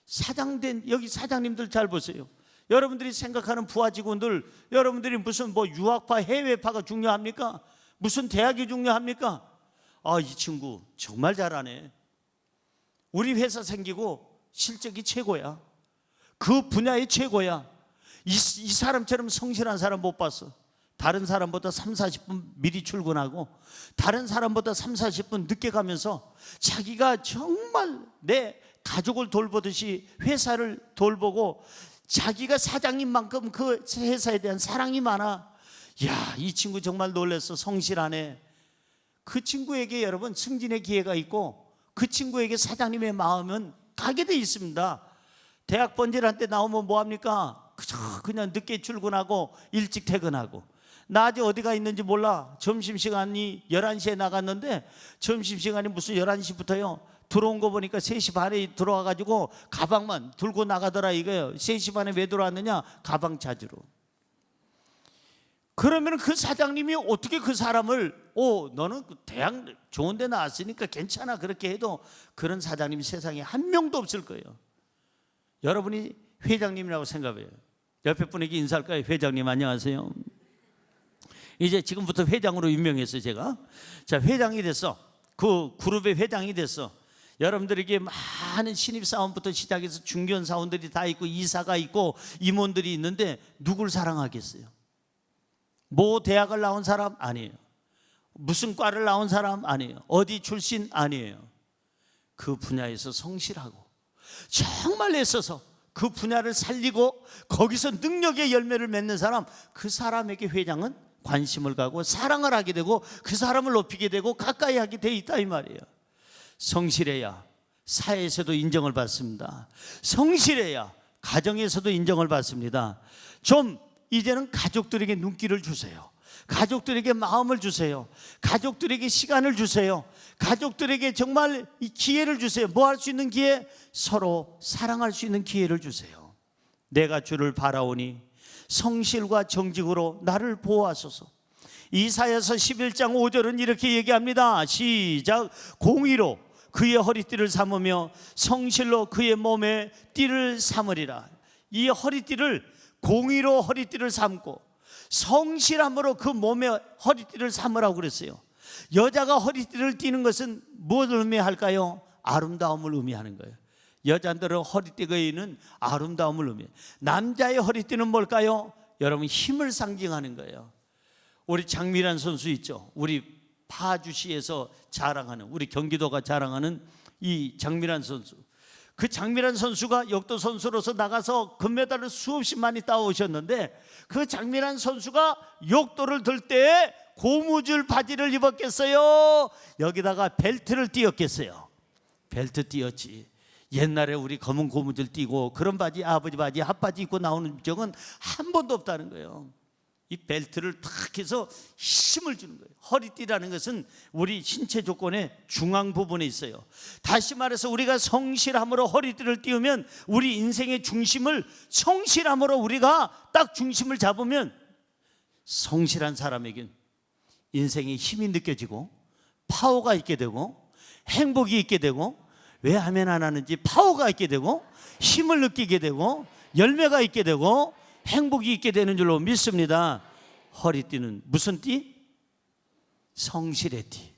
사장된 여기 사장님들 잘 보세요. 여러분들이 생각하는 부하 직원들, 여러분들이 무슨 뭐 유학파, 해외파가 중요합니까? 무슨 대학이 중요합니까? 이 친구 정말 잘하네. 우리 회사 생기고 실적이 최고야. 그 분야의 최고야. 이 사람처럼 성실한 사람 못 봤어. 다른 사람보다 3, 40분 미리 출근하고 다른 사람보다 3, 40분 늦게 가면서 자기가 정말 내 가족을 돌보듯이 회사를 돌보고 자기가 사장님만큼 그 회사에 대한 사랑이 많아. 야, 이 친구 정말 놀랐어. 성실하네. 그 친구에게 여러분 승진의 기회가 있고 그 친구에게 사장님의 마음은 가게 돼 있습니다. 대학 번질한 때 나오면 뭐합니까? 그냥 늦게 출근하고 일찍 퇴근하고, 낮에 어디가 있는지 몰라. 점심시간이 11시에 나갔는데 점심시간이 무슨 11시부터요 들어온 거 보니까 3시 반에 들어와가지고 가방만 들고 나가더라 이거예요. 3시 반에 왜 들어왔느냐? 가방 찾으러. 그러면 그 사장님이 어떻게 그 사람을 너는 대학 좋은 데 나왔으니까 괜찮아 그렇게 해도 그런 사장님이 세상에 한 명도 없을 거예요. 여러분이 회장님이라고 생각해요. 옆에 분에게 인사할까요? 회장님 안녕하세요. 이제 지금부터 회장으로 임명했어요. 제가 자 회장이 됐어. 그 그룹의 회장이 됐어. 여러분들에게 많은 신입사원부터 시작해서 중견 사원들이 다 있고 이사가 있고 임원들이 있는데 누굴 사랑하겠어요? 뭐 대학을 나온 사람 아니에요. 무슨 과를 나온 사람 아니에요. 어디 출신 아니에요. 그 분야에서 성실하고 정말 애써서 그 분야를 살리고 거기서 능력의 열매를 맺는 사람, 그 사람에게 회장은 관심을 가고 사랑을 하게 되고 그 사람을 높이게 되고 가까이 하게 돼 있다 이 말이에요. 성실해야 사회에서도 인정을 받습니다. 성실해야 가정에서도 인정을 받습니다. 좀 이제는 가족들에게 눈길을 주세요. 가족들에게 마음을 주세요. 가족들에게 시간을 주세요. 가족들에게 정말 이 기회를 주세요. 뭐 할 수 있는 기회? 서로 사랑할 수 있는 기회를 주세요. 내가 주를 바라오니 성실과 정직으로 나를 보호하소서. 이사야서 11장 5절은 이렇게 얘기합니다. 시작. 공의로 그의 허리띠를 삼으며 성실로 그의 몸에 띠를 삼으리라. 이 허리띠를 공의로 허리띠를 삼고 성실함으로 그 몸에 허리띠를 삼으라고 그랬어요. 여자가 허리띠를 띠는 것은 무엇을 의미할까요? 아름다움을 의미하는 거예요. 여자들은 허리띠는 아름다움을 의미해요. 남자의 허리띠는 뭘까요? 여러분 힘을 상징하는 거예요. 우리 장미란 선수 있죠. 우리 파주시에서 자랑하는, 우리 경기도가 자랑하는 이 장미란 선수. 그 장미란 선수가 역도 선수로서 나가서 금메달을 수없이 많이 따오셨는데, 그 장미란 선수가 역도를 들 때 고무줄 바지를 입었겠어요? 여기다가 벨트를 띄었겠어요? 벨트 띄었지. 옛날에 우리 검은 고무줄 띄고 그런 바지, 아버지 바지, 핫바지 입고 나오는 적은 한 번도 없다는 거예요. 이 벨트를 탁 해서 힘을 주는 거예요. 허리띠라는 것은 우리 신체 조건의 중앙 부분에 있어요. 다시 말해서 우리가 성실함으로 허리띠를 띄우면, 우리 인생의 중심을 성실함으로 우리가 딱 중심을 잡으면, 성실한 사람에겐 인생의 힘이 느껴지고 파워가 있게 되고 행복이 있게 되고, 왜 하면 안 하는지 파워가 있게 되고 힘을 느끼게 되고 열매가 있게 되고 행복이 있게 되는 줄로 믿습니다. 허리띠는 무슨 띠? 성실의 띠.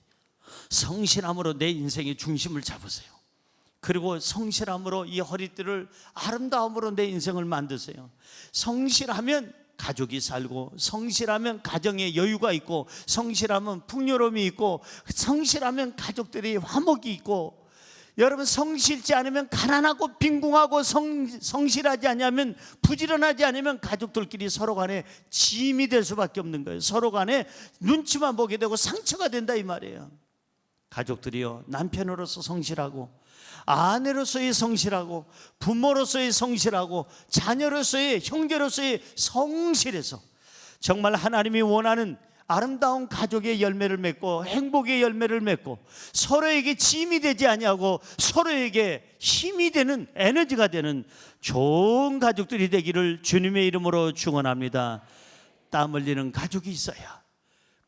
성실함으로 내 인생의 중심을 잡으세요. 그리고 성실함으로 이 허리띠를 아름다움으로 내 인생을 만드세요. 성실하면 가족이 살고, 성실하면 가정에 여유가 있고, 성실하면 풍요로움이 있고, 성실하면 가족들이 화목이 있고, 여러분 성실지 않으면 가난하고 빈궁하고, 성실하지 않으면 부지런하지 않으면 가족들끼리 서로 간에 짐이 될 수밖에 없는 거예요. 서로 간에 눈치만 보게 되고 상처가 된다 이 말이에요. 가족들이요, 남편으로서 성실하고, 아내로서의 성실하고, 부모로서의 성실하고, 자녀로서의, 형제로서의 성실해서 정말 하나님이 원하는 아름다운 가족의 열매를 맺고 행복의 열매를 맺고, 서로에게 짐이 되지 아니하고 서로에게 힘이 되는, 에너지가 되는 좋은 가족들이 되기를 주님의 이름으로 축원합니다. 땀 흘리는 가족이 있어야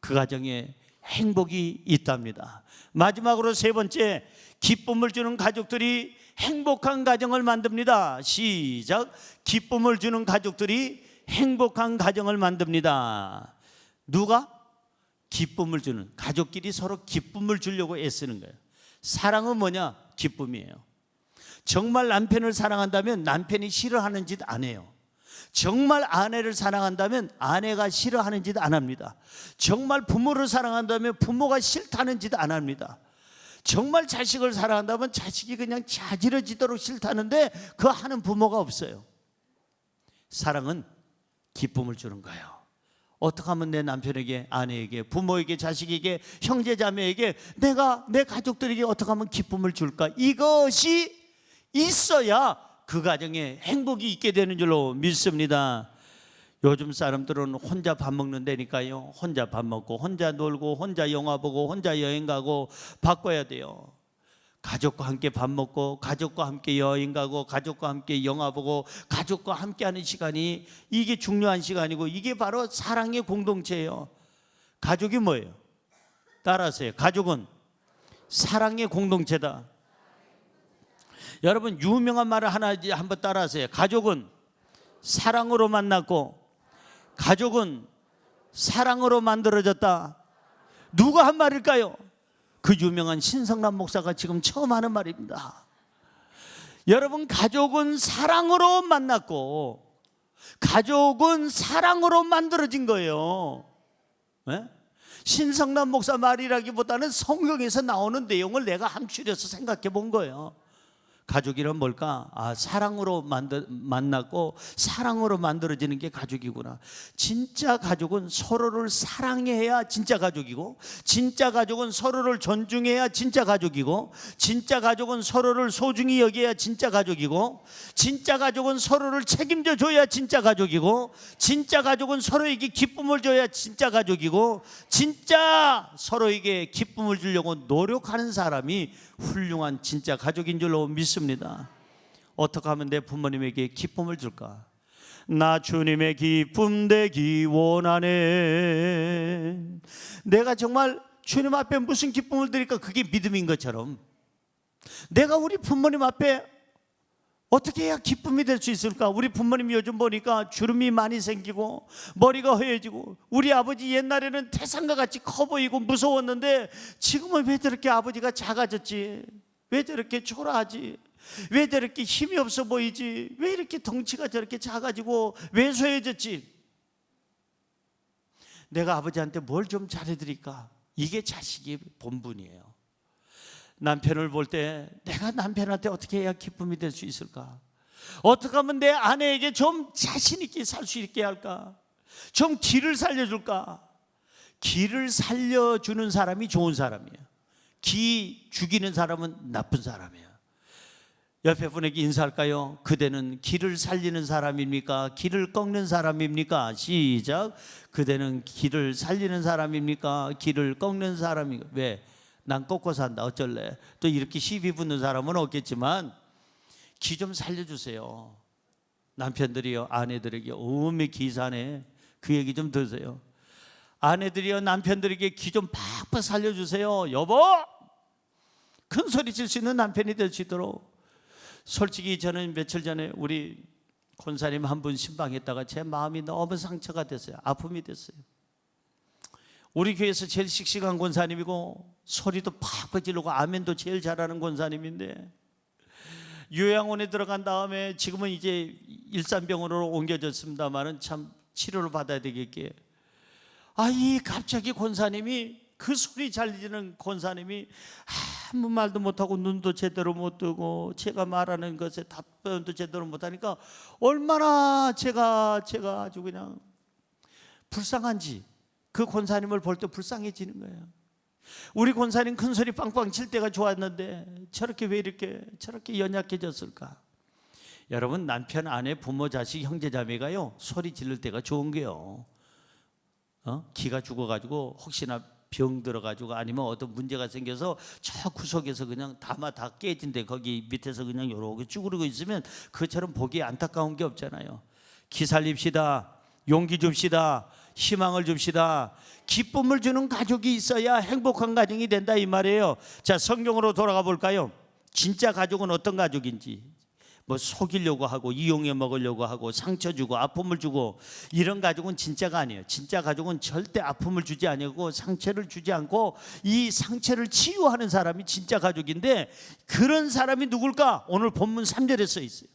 그 가정에 행복이 있답니다. 마지막으로 세 번째, 기쁨을 주는 가족들이 행복한 가정을 만듭니다. 시작. 기쁨을 주는 가족들이 행복한 가정을 만듭니다. 누가? 기쁨을 주는 가족끼리 서로 기쁨을 주려고 애쓰는 거예요. 사랑은 뭐냐? 기쁨이에요. 정말 남편을 사랑한다면 남편이 싫어하는 짓 안 해요. 정말 아내를 사랑한다면 아내가 싫어하는 짓 안 합니다. 정말 부모를 사랑한다면 부모가 싫다는 짓 안 합니다. 정말 자식을 사랑한다면 자식이 그냥 자지러지도록 싫다는데 그거 하는 부모가 없어요. 사랑은 기쁨을 주는 거예요. 어떻게 하면 내 남편에게, 아내에게, 부모에게, 자식에게, 형제자매에게, 내가 내 가족들에게 어떻게 하면 기쁨을 줄까? 이것이 있어야 그 가정에 행복이 있게 되는 줄로 믿습니다. 요즘 사람들은 혼자 밥 먹는다니까요. 혼자 밥 먹고 혼자 놀고 혼자 영화 보고 혼자 여행 가고 바꿔야 돼요. 가족과 함께 밥 먹고, 가족과 함께 여행 가고, 가족과 함께 영화 보고, 가족과 함께하는 시간이, 이게 중요한 시간이고, 이게 바로 사랑의 공동체예요. 가족이 뭐예요? 따라하세요. 가족은 사랑의 공동체다. 여러분 유명한 말을 하나 한번 따라하세요. 가족은 사랑으로 만났고, 가족은 사랑으로 만들어졌다. 누가 한 말일까요? 그 유명한 신성남 목사가 지금 처음 하는 말입니다. 여러분, 가족은 사랑으로 만났고 가족은 사랑으로 만들어진 거예요. 네? 신성남 목사 말이라기보다는 성경에서 나오는 내용을 내가 함축해서 생각해 본 거예요. 가족이란 뭘까? 사랑으로 만났고 사랑으로 만들어지는 게 가족이구나. 진짜 가족은 서로를 사랑해야 진짜 가족이고, 진짜 가족은 서로를 존중해야 진짜 가족이고, 진짜 가족은 서로를 소중히 여겨야 진짜 가족이고, 진짜 가족은 서로를 책임져 줘야 진짜 가족이고, 진짜 가족은 서로에게 기쁨을 줘야 진짜 가족이고, 진짜 서로에게 기쁨을 주려고 노력하는 사람이 훌륭한 진짜 가족인 줄로 믿습니다. 어떻게 하면 내 부모님에게 기쁨을 줄까? 나 주님의 기쁨 되기 원하네. 내가 정말 주님 앞에 무슨 기쁨을 드릴까? 그게 믿음인 것처럼 내가 우리 부모님 앞에 어떻게 해야 기쁨이 될 수 있을까? 우리 부모님 요즘 보니까 주름이 많이 생기고 머리가 허해지고, 우리 아버지 옛날에는 태산과 같이 커 보이고 무서웠는데 지금은 왜 저렇게 아버지가 작아졌지? 왜 저렇게 초라하지? 왜 저렇게 힘이 없어 보이지? 왜 이렇게 덩치가 저렇게 작아지고 왜 소해졌지? 내가 아버지한테 뭘 좀 잘해드릴까? 이게 자식의 본분이에요. 남편을 볼 때 내가 남편한테 어떻게 해야 기쁨이 될 수 있을까? 어떻게 하면 내 아내에게 좀 자신 있게 살 수 있게 할까? 좀 길을 살려줄까? 길을 살려주는 사람이 좋은 사람이에요. 기 죽이는 사람은 나쁜 사람이에요. 옆에 분에게 인사할까요? 그대는 길을 살리는 사람입니까? 길을 꺾는 사람입니까? 시작. 그대는 길을 살리는 사람입니까? 길을 꺾는 사람입니까? 왜? 난 꺾고 산다 어쩔래? 또 이렇게 시비 붙는 사람은 없겠지만 기 좀 살려주세요. 남편들이요 아내들에게 어메 기사네, 그 얘기 좀 들으세요. 아내들이요 남편들에게 기 좀 팍팍 살려주세요. 여보, 큰 소리 칠 수 있는 남편이 될 수 있도록. 솔직히 저는 며칠 전에 우리 권사님 한 분 신방했다가 제 마음이 너무 상처가 됐어요. 아픔이 됐어요. 우리 교회에서 제일 씩씩한 권사님이고 소리도 팍팍 지르고 아멘도 제일 잘하는 권사님인데 요양원에 들어간 다음에 지금은 이제 일산병원으로 옮겨졌습니다만은 참 치료를 받아야 되겠기에 이 갑자기 권사님이 그 소리 잘 지르는 권사님이 아무 말도 못하고 눈도 제대로 못 뜨고 제가 말하는 것에 답변도 제대로 못하니까 얼마나 제가 아주 그냥 불쌍한지 그 권사님을 볼 때 불쌍해지는 거예요. 우리 권사님 큰 소리 빵빵 칠 때가 좋았는데 저렇게 왜 이렇게 저렇게 연약해졌을까? 여러분 남편, 아내, 부모, 자식, 형제, 자매가요 소리 지를 때가 좋은 게요. 기가 죽어가지고 혹시나 병 들어가지고 아니면 어떤 문제가 생겨서 저 구석에서 그냥 다 깨진데 거기 밑에서 그냥 요렇게 쭈그리고 있으면 그처럼 보기에 안타까운 게 없잖아요. 기 살립시다. 용기 줍시다. 희망을 줍시다. 기쁨을 주는 가족이 있어야 행복한 가정이 된다 이 말이에요. 자, 성경으로 돌아가 볼까요? 진짜 가족은 어떤 가족인지. 뭐 속이려고 하고 이용해 먹으려고 하고 상처 주고 아픔을 주고 이런 가족은 진짜가 아니에요. 진짜 가족은 절대 아픔을 주지 않고 상처를 주지 않고 이 상처를 치유하는 사람이 진짜 가족인데 그런 사람이 누굴까? 오늘 본문 3절에 써 있어요.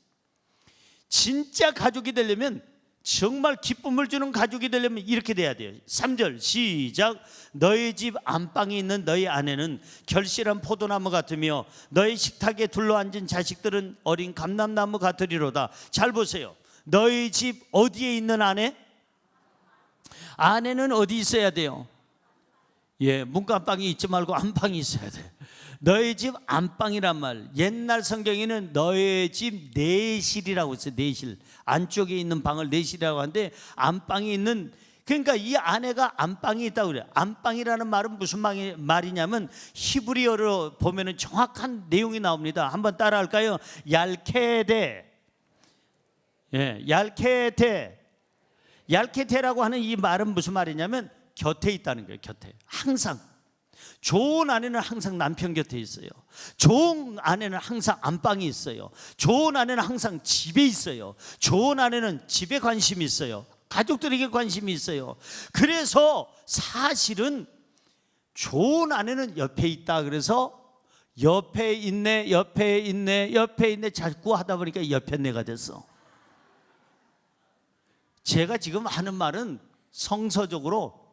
진짜 가족이 되려면 정말 기쁨을 주는 가족이 되려면 이렇게 돼야 돼요. 3절 시작. 너희 집 안방에 있는 너희 아내는 결실한 포도나무 같으며 너희 식탁에 둘러앉은 자식들은 어린 감람나무 같으리로다. 잘 보세요. 너희 집 어디에 있는 아내? 아내는 어디 있어야 돼요? 문간방에 있지 말고 안방에 있어야 돼. 너희 집 안방이란 말, 옛날 성경에는 너희 집 내실이라고 했어요. 내실, 안쪽에 있는 방을 내실이라고 하는데 안방에 있는, 그러니까 이 아내가 안방에 있다고 그래요. 안방이라는 말은 무슨 말이냐면 히브리어로 보면은 정확한 내용이 나옵니다. 한번 따라할까요? 얄케데. 얄케테라고 하는 이 말은 무슨 말이냐면 곁에 있다는 거예요. 곁에, 항상. 좋은 아내는 항상 남편 곁에 있어요. 좋은 아내는 항상 안방에 있어요. 좋은 아내는 항상 집에 있어요. 좋은 아내는 집에 관심이 있어요. 가족들에게 관심이 있어요. 그래서 사실은 좋은 아내는 옆에 있다. 그래서 옆에 있네 자꾸 하다 보니까 옆에 내가 됐어. 제가 지금 하는 말은 성서적으로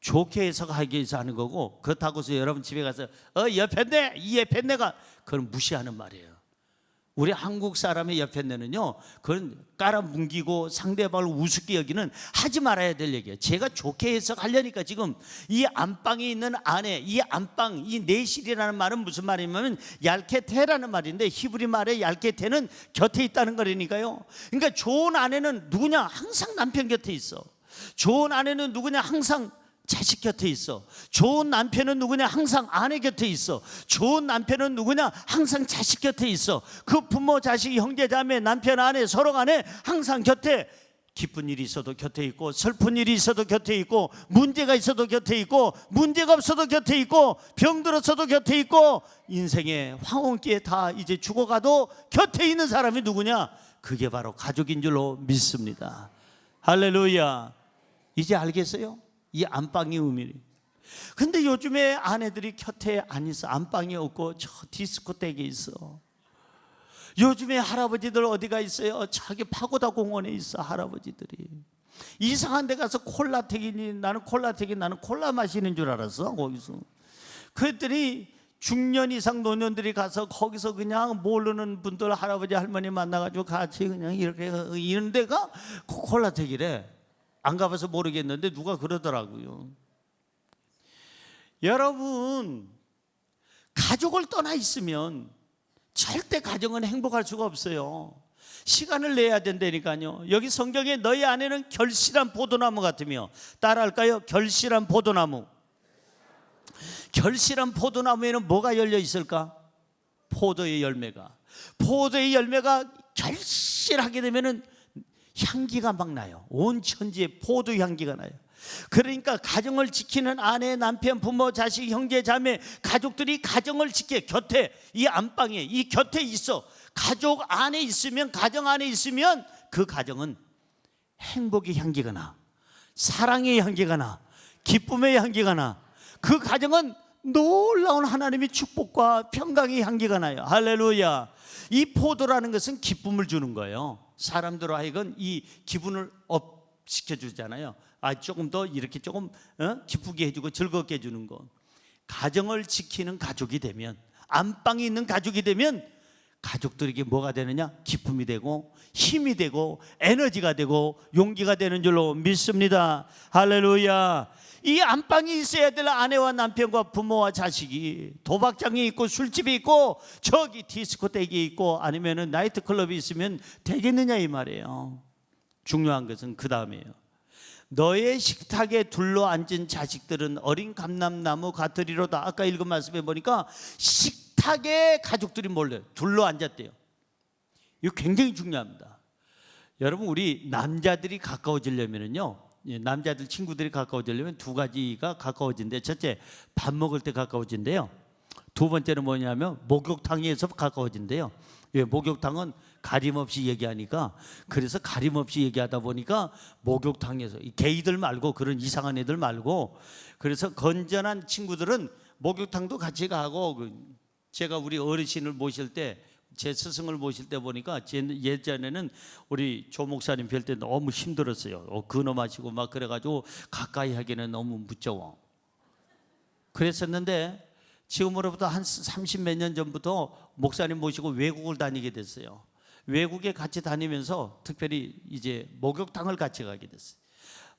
좋게 해석하기 위해서 하는 거고, 그렇다고 해서 여러분 집에 가서 옆에네, 이 옆에네가 그건 무시하는 말이에요. 우리 한국 사람의 옆에네는요, 그건 깔아뭉기고 상대방을 우습게 여기는 하지 말아야 될 얘기예요. 제가 좋게 해석하려니까 지금 이 안방에 있는 아내, 이 안방, 이 내실이라는 말은 무슨 말이냐면 얄케테라는 말인데 히브리 말의 얄케테는 곁에 있다는 거라니까요. 그러니까 좋은 아내는 누구냐? 항상 남편 곁에 있어. 좋은 아내는 누구냐? 항상 자식 곁에 있어. 좋은 남편은 누구냐? 항상 아내 곁에 있어. 좋은 남편은 누구냐? 항상 자식 곁에 있어. 그 부모, 자식, 형제, 자매, 남편, 아내 서로 간에 항상 곁에, 기쁜 일이 있어도 곁에 있고, 슬픈 일이 있어도 곁에 있고, 문제가 있어도 곁에 있고, 문제가 없어도 곁에 있고, 병들었어도 곁에 있고, 인생의 황혼기에 다 이제 죽어가도 곁에 있는 사람이 누구냐? 그게 바로 가족인 줄로 믿습니다. 할렐루야. 이제 알겠어요? 이 안방의 의미를. 근데 요즘에 아내들이 곁에 안 있어. 안방에 없고 저 디스코텍에 있어. 요즘에 할아버지들 어디가 있어요? 자기 파고다 공원에 있어. 할아버지들이 이상한 데 가서 콜라텍이니, 나는 콜라 마시는 줄 알았어. 거기서 그랬더니 중년 이상 노년들이 가서 거기서 그냥 모르는 분들 할아버지 할머니 만나가지고 같이 그냥 이렇게 이런 데가 코콜라텍이래. 안 가봐서 모르겠는데 누가 그러더라고요. 여러분, 가족을 떠나 있으면 절대 가정은 행복할 수가 없어요. 시간을 내야 된다니까요. 여기 성경에 너희 아내는 결실한 포도나무 같으며, 따라할까요? 결실한 포도나무. 결실한 포도나무에는 뭐가 열려 있을까? 포도의 열매가. 포도의 열매가 결실하게 되면은 향기가 막 나요. 온 천지에 포도 향기가 나요. 그러니까 가정을 지키는 아내, 남편, 부모, 자식, 형제, 자매, 가족들이 가정을 지켜 곁에, 이 안방에, 이 곁에 있어. 가족 안에 있으면, 가정 안에 있으면 그 가정은 행복의 향기가 나, 사랑의 향기가 나, 기쁨의 향기가 나. 그 가정은 놀라운 하나님의 축복과 평강의 향기가 나요. 할렐루야. 이 포도라는 것은 기쁨을 주는 거예요. 사람들로 하여금 이 기분을 업 시켜주잖아요. 조금 더 이렇게 조금 기쁘게 해주고 즐겁게 해주는 거. 가정을 지키는 가족이 되면, 안방에 있는 가족이 되면 가족들에게 뭐가 되느냐? 기쁨이 되고 힘이 되고 에너지가 되고 용기가 되는 줄로 믿습니다. 할렐루야. 이 안방에 있어야 될 아내와 남편과 부모와 자식이 도박장이 있고 술집이 있고 저기 디스코텍이 있고 아니면은 나이트클럽이 있으면 되겠느냐 이 말이에요. 중요한 것은 그 다음이에요. 너의 식탁에 둘러앉은 자식들은 어린 감람나무 같으리로다. 아까 읽은 말씀에 보니까 식탁에 가족들이 몰려요. 둘러앉았대요. 이거 굉장히 중요합니다. 여러분, 우리 남자들이 가까워지려면요, 남자들 친구들이 가까워지려면 두 가지가 가까워진대. 첫째, 밥 먹을 때 가까워진대요. 두 번째는 뭐냐면 목욕탕에서 가까워진대요. 목욕탕은 가림없이 얘기하니까, 그래서 가림없이 얘기하다 보니까 목욕탕에서 게이들 말고 그런 이상한 애들 말고, 그래서 건전한 친구들은 목욕탕도 같이 가고, 제가 우리 어르신을 모실 때, 제 스승을 모실 때 보니까 예전에는 우리 조 목사님 뵐 때 너무 힘들었어요. 근엄하시고 막 그래가지고 가까이 하기는 너무 무서워. 그랬었는데 지금으로부터 한 30 몇 년 전부터 목사님 모시고 외국을 다니게 됐어요. 외국에 같이 다니면서 특별히 이제 목욕탕을 같이 가게 됐어요.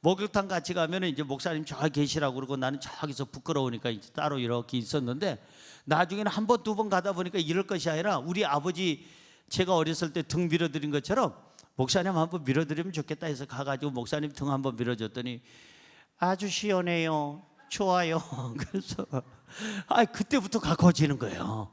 목욕탕 같이 가면 이제 목사님 저기 계시라고 그러고 나는 저기서 부끄러우니까 이제 따로 이렇게 있었는데, 나중에는 한 번, 두 번 가다 보니까 이럴 것이 아니라 우리 아버지 제가 어렸을 때 등 밀어드린 것처럼 목사님 한번 밀어드리면 좋겠다 해서 가가지고 목사님 등 한번 밀어줬더니 아주 시원해요. 좋아요. 그래서 그때부터 가까워지는 거예요.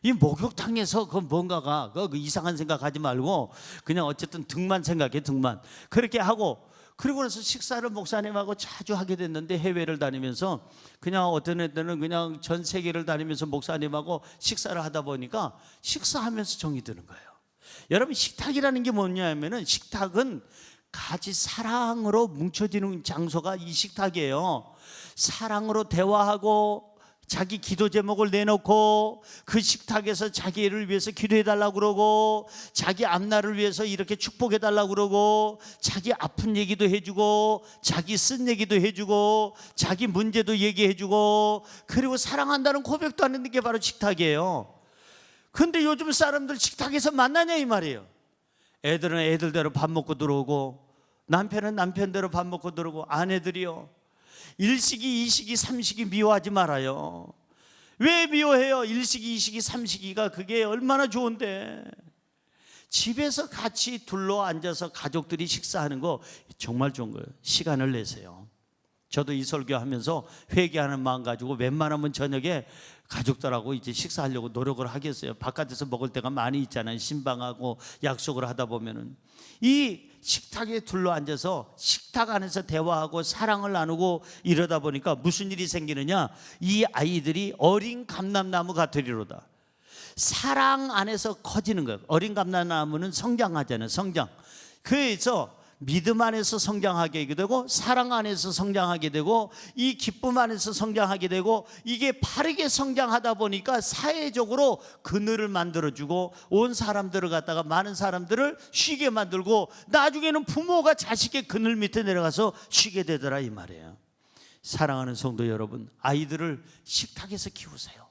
이 목욕탕에서 그 뭔가가 그 이상한 생각하지 말고 그냥 어쨌든 등만 생각해, 등만. 그렇게 하고, 그리고 나서 식사를 목사님하고 자주 하게 됐는데, 해외를 다니면서 그냥 어떤 애들은 그냥 전 세계를 다니면서 목사님하고 식사를 하다 보니까 식사하면서 정이 드는 거예요. 여러분, 식탁이라는 게 뭐냐면은, 식탁은 같이 사랑으로 뭉쳐지는 장소가 이 식탁이에요. 사랑으로 대화하고 자기 기도 제목을 내놓고 그 식탁에서 자기를 위해서 기도해달라고 그러고, 자기 앞날을 위해서 이렇게 축복해달라고 그러고, 자기 아픈 얘기도 해주고, 자기 쓴 얘기도 해주고, 자기 문제도 얘기해주고, 그리고 사랑한다는 고백도 하는 게 바로 식탁이에요. 근데 요즘 사람들 식탁에서 만나냐 이 말이에요. 애들은 애들대로 밥 먹고 들어오고, 남편은 남편대로 밥 먹고 들어오고, 아내들이요, 일식이, 이식이, 삼식이 미워하지 말아요. 왜 미워해요? 일식이, 이식이, 삼식이가 그게 얼마나 좋은데. 집에서 같이 둘러 앉아서 가족들이 식사하는 거 정말 좋은 거예요. 시간을 내세요. 저도 이 설교하면서 회개하는 마음 가지고 웬만하면 저녁에 가족들하고 이제 식사하려고 노력을 하겠어요. 바깥에서 먹을 때가 많이 있잖아요. 신방하고 약속을 하다 보면은. 이 식탁에 둘러 앉아서 식탁 안에서 대화하고 사랑을 나누고 이러다 보니까 무슨 일이 생기느냐? 이 아이들이 어린 감람나무 같으리로다. 사랑 안에서 커지는 거예요. 어린 감람나무는 성장하잖아요. 성장. 그래서 믿음 안에서 성장하게 되고, 사랑 안에서 성장하게 되고, 이 기쁨 안에서 성장하게 되고, 이게 바르게 성장하다 보니까 사회적으로 그늘을 만들어주고, 온 사람들을 갖다가 많은 사람들을 쉬게 만들고, 나중에는 부모가 자식의 그늘 밑에 내려가서 쉬게 되더라 이 말이에요. 사랑하는 성도 여러분, 아이들을 식탁에서 키우세요.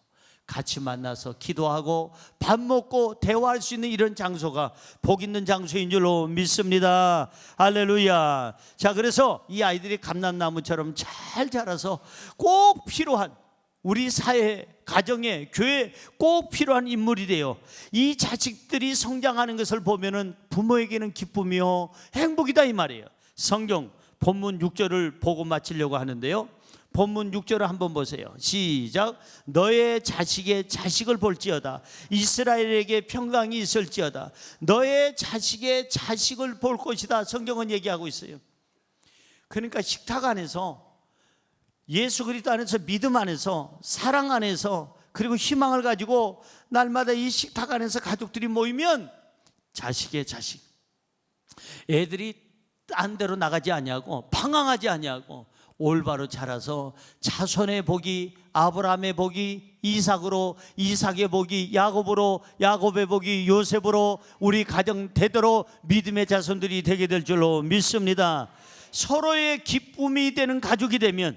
같이 만나서 기도하고 밥 먹고 대화할 수 있는 이런 장소가 복 있는 장소인 줄로 믿습니다. 할렐루야. 자, 그래서 이 아이들이 감람나무처럼 잘 자라서 꼭 필요한 우리 사회, 가정에, 교회에 꼭 필요한 인물이 돼요. 이 자식들이 성장하는 것을 보면은 부모에게는 기쁨이요 행복이다 이 말이에요. 성경 본문 6절을 보고 마치려고 하는데요, 본문 6절을 한번 보세요. 시작. 너의 자식의 자식을 볼지어다. 이스라엘에게 평강이 있을지어다. 너의 자식의 자식을 볼 것이다. 성경은 얘기하고 있어요. 그러니까 식탁 안에서, 예수 그리스도 안에서, 믿음 안에서, 사랑 안에서, 그리고 희망을 가지고 날마다 이 식탁 안에서 가족들이 모이면 자식의 자식, 애들이 딴 데로 나가지 아니하고 방황하지 아니하고 올바로 자라서 자손의 복이 아브라함의 복이 이삭으로, 이삭의 복이 야곱으로, 야곱의 복이 요셉으로 우리 가정 대대로 믿음의 자손들이 되게 될 줄로 믿습니다. 서로의 기쁨이 되는 가족이 되면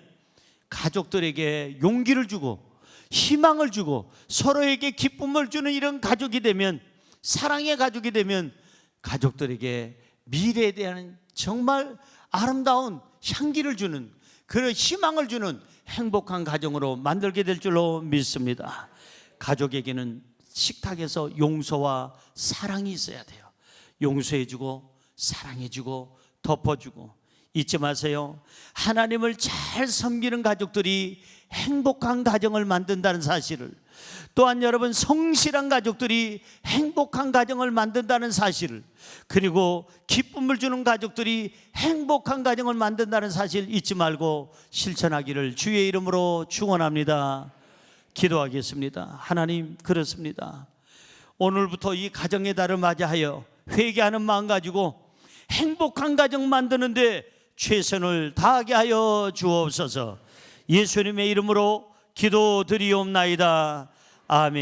가족들에게 용기를 주고 희망을 주고 서로에게 기쁨을 주는 이런 가족이 되면, 사랑의 가족이 되면 가족들에게 미래에 대한 정말 아름다운 향기를 주는, 그런 희망을 주는 행복한 가정으로 만들게 될 줄로 믿습니다. 가족에게는 식탁에서 용서와 사랑이 있어야 돼요. 용서해주고 사랑해주고 덮어주고. 잊지 마세요. 하나님을 잘 섬기는 가족들이 행복한 가정을 만든다는 사실을, 또한 여러분 성실한 가족들이 행복한 가정을 만든다는 사실을, 그리고 기쁨을 주는 가족들이 행복한 가정을 만든다는 사실 잊지 말고 실천하기를 주의 이름으로 축원합니다. 기도하겠습니다. 하나님, 그렇습니다. 오늘부터 이 가정의 달을 맞이하여 회개하는 마음 가지고 행복한 가정 만드는데 최선을 다하게 하여 주옵소서. 예수님의 이름으로 기도드리옵나이다. 아멘.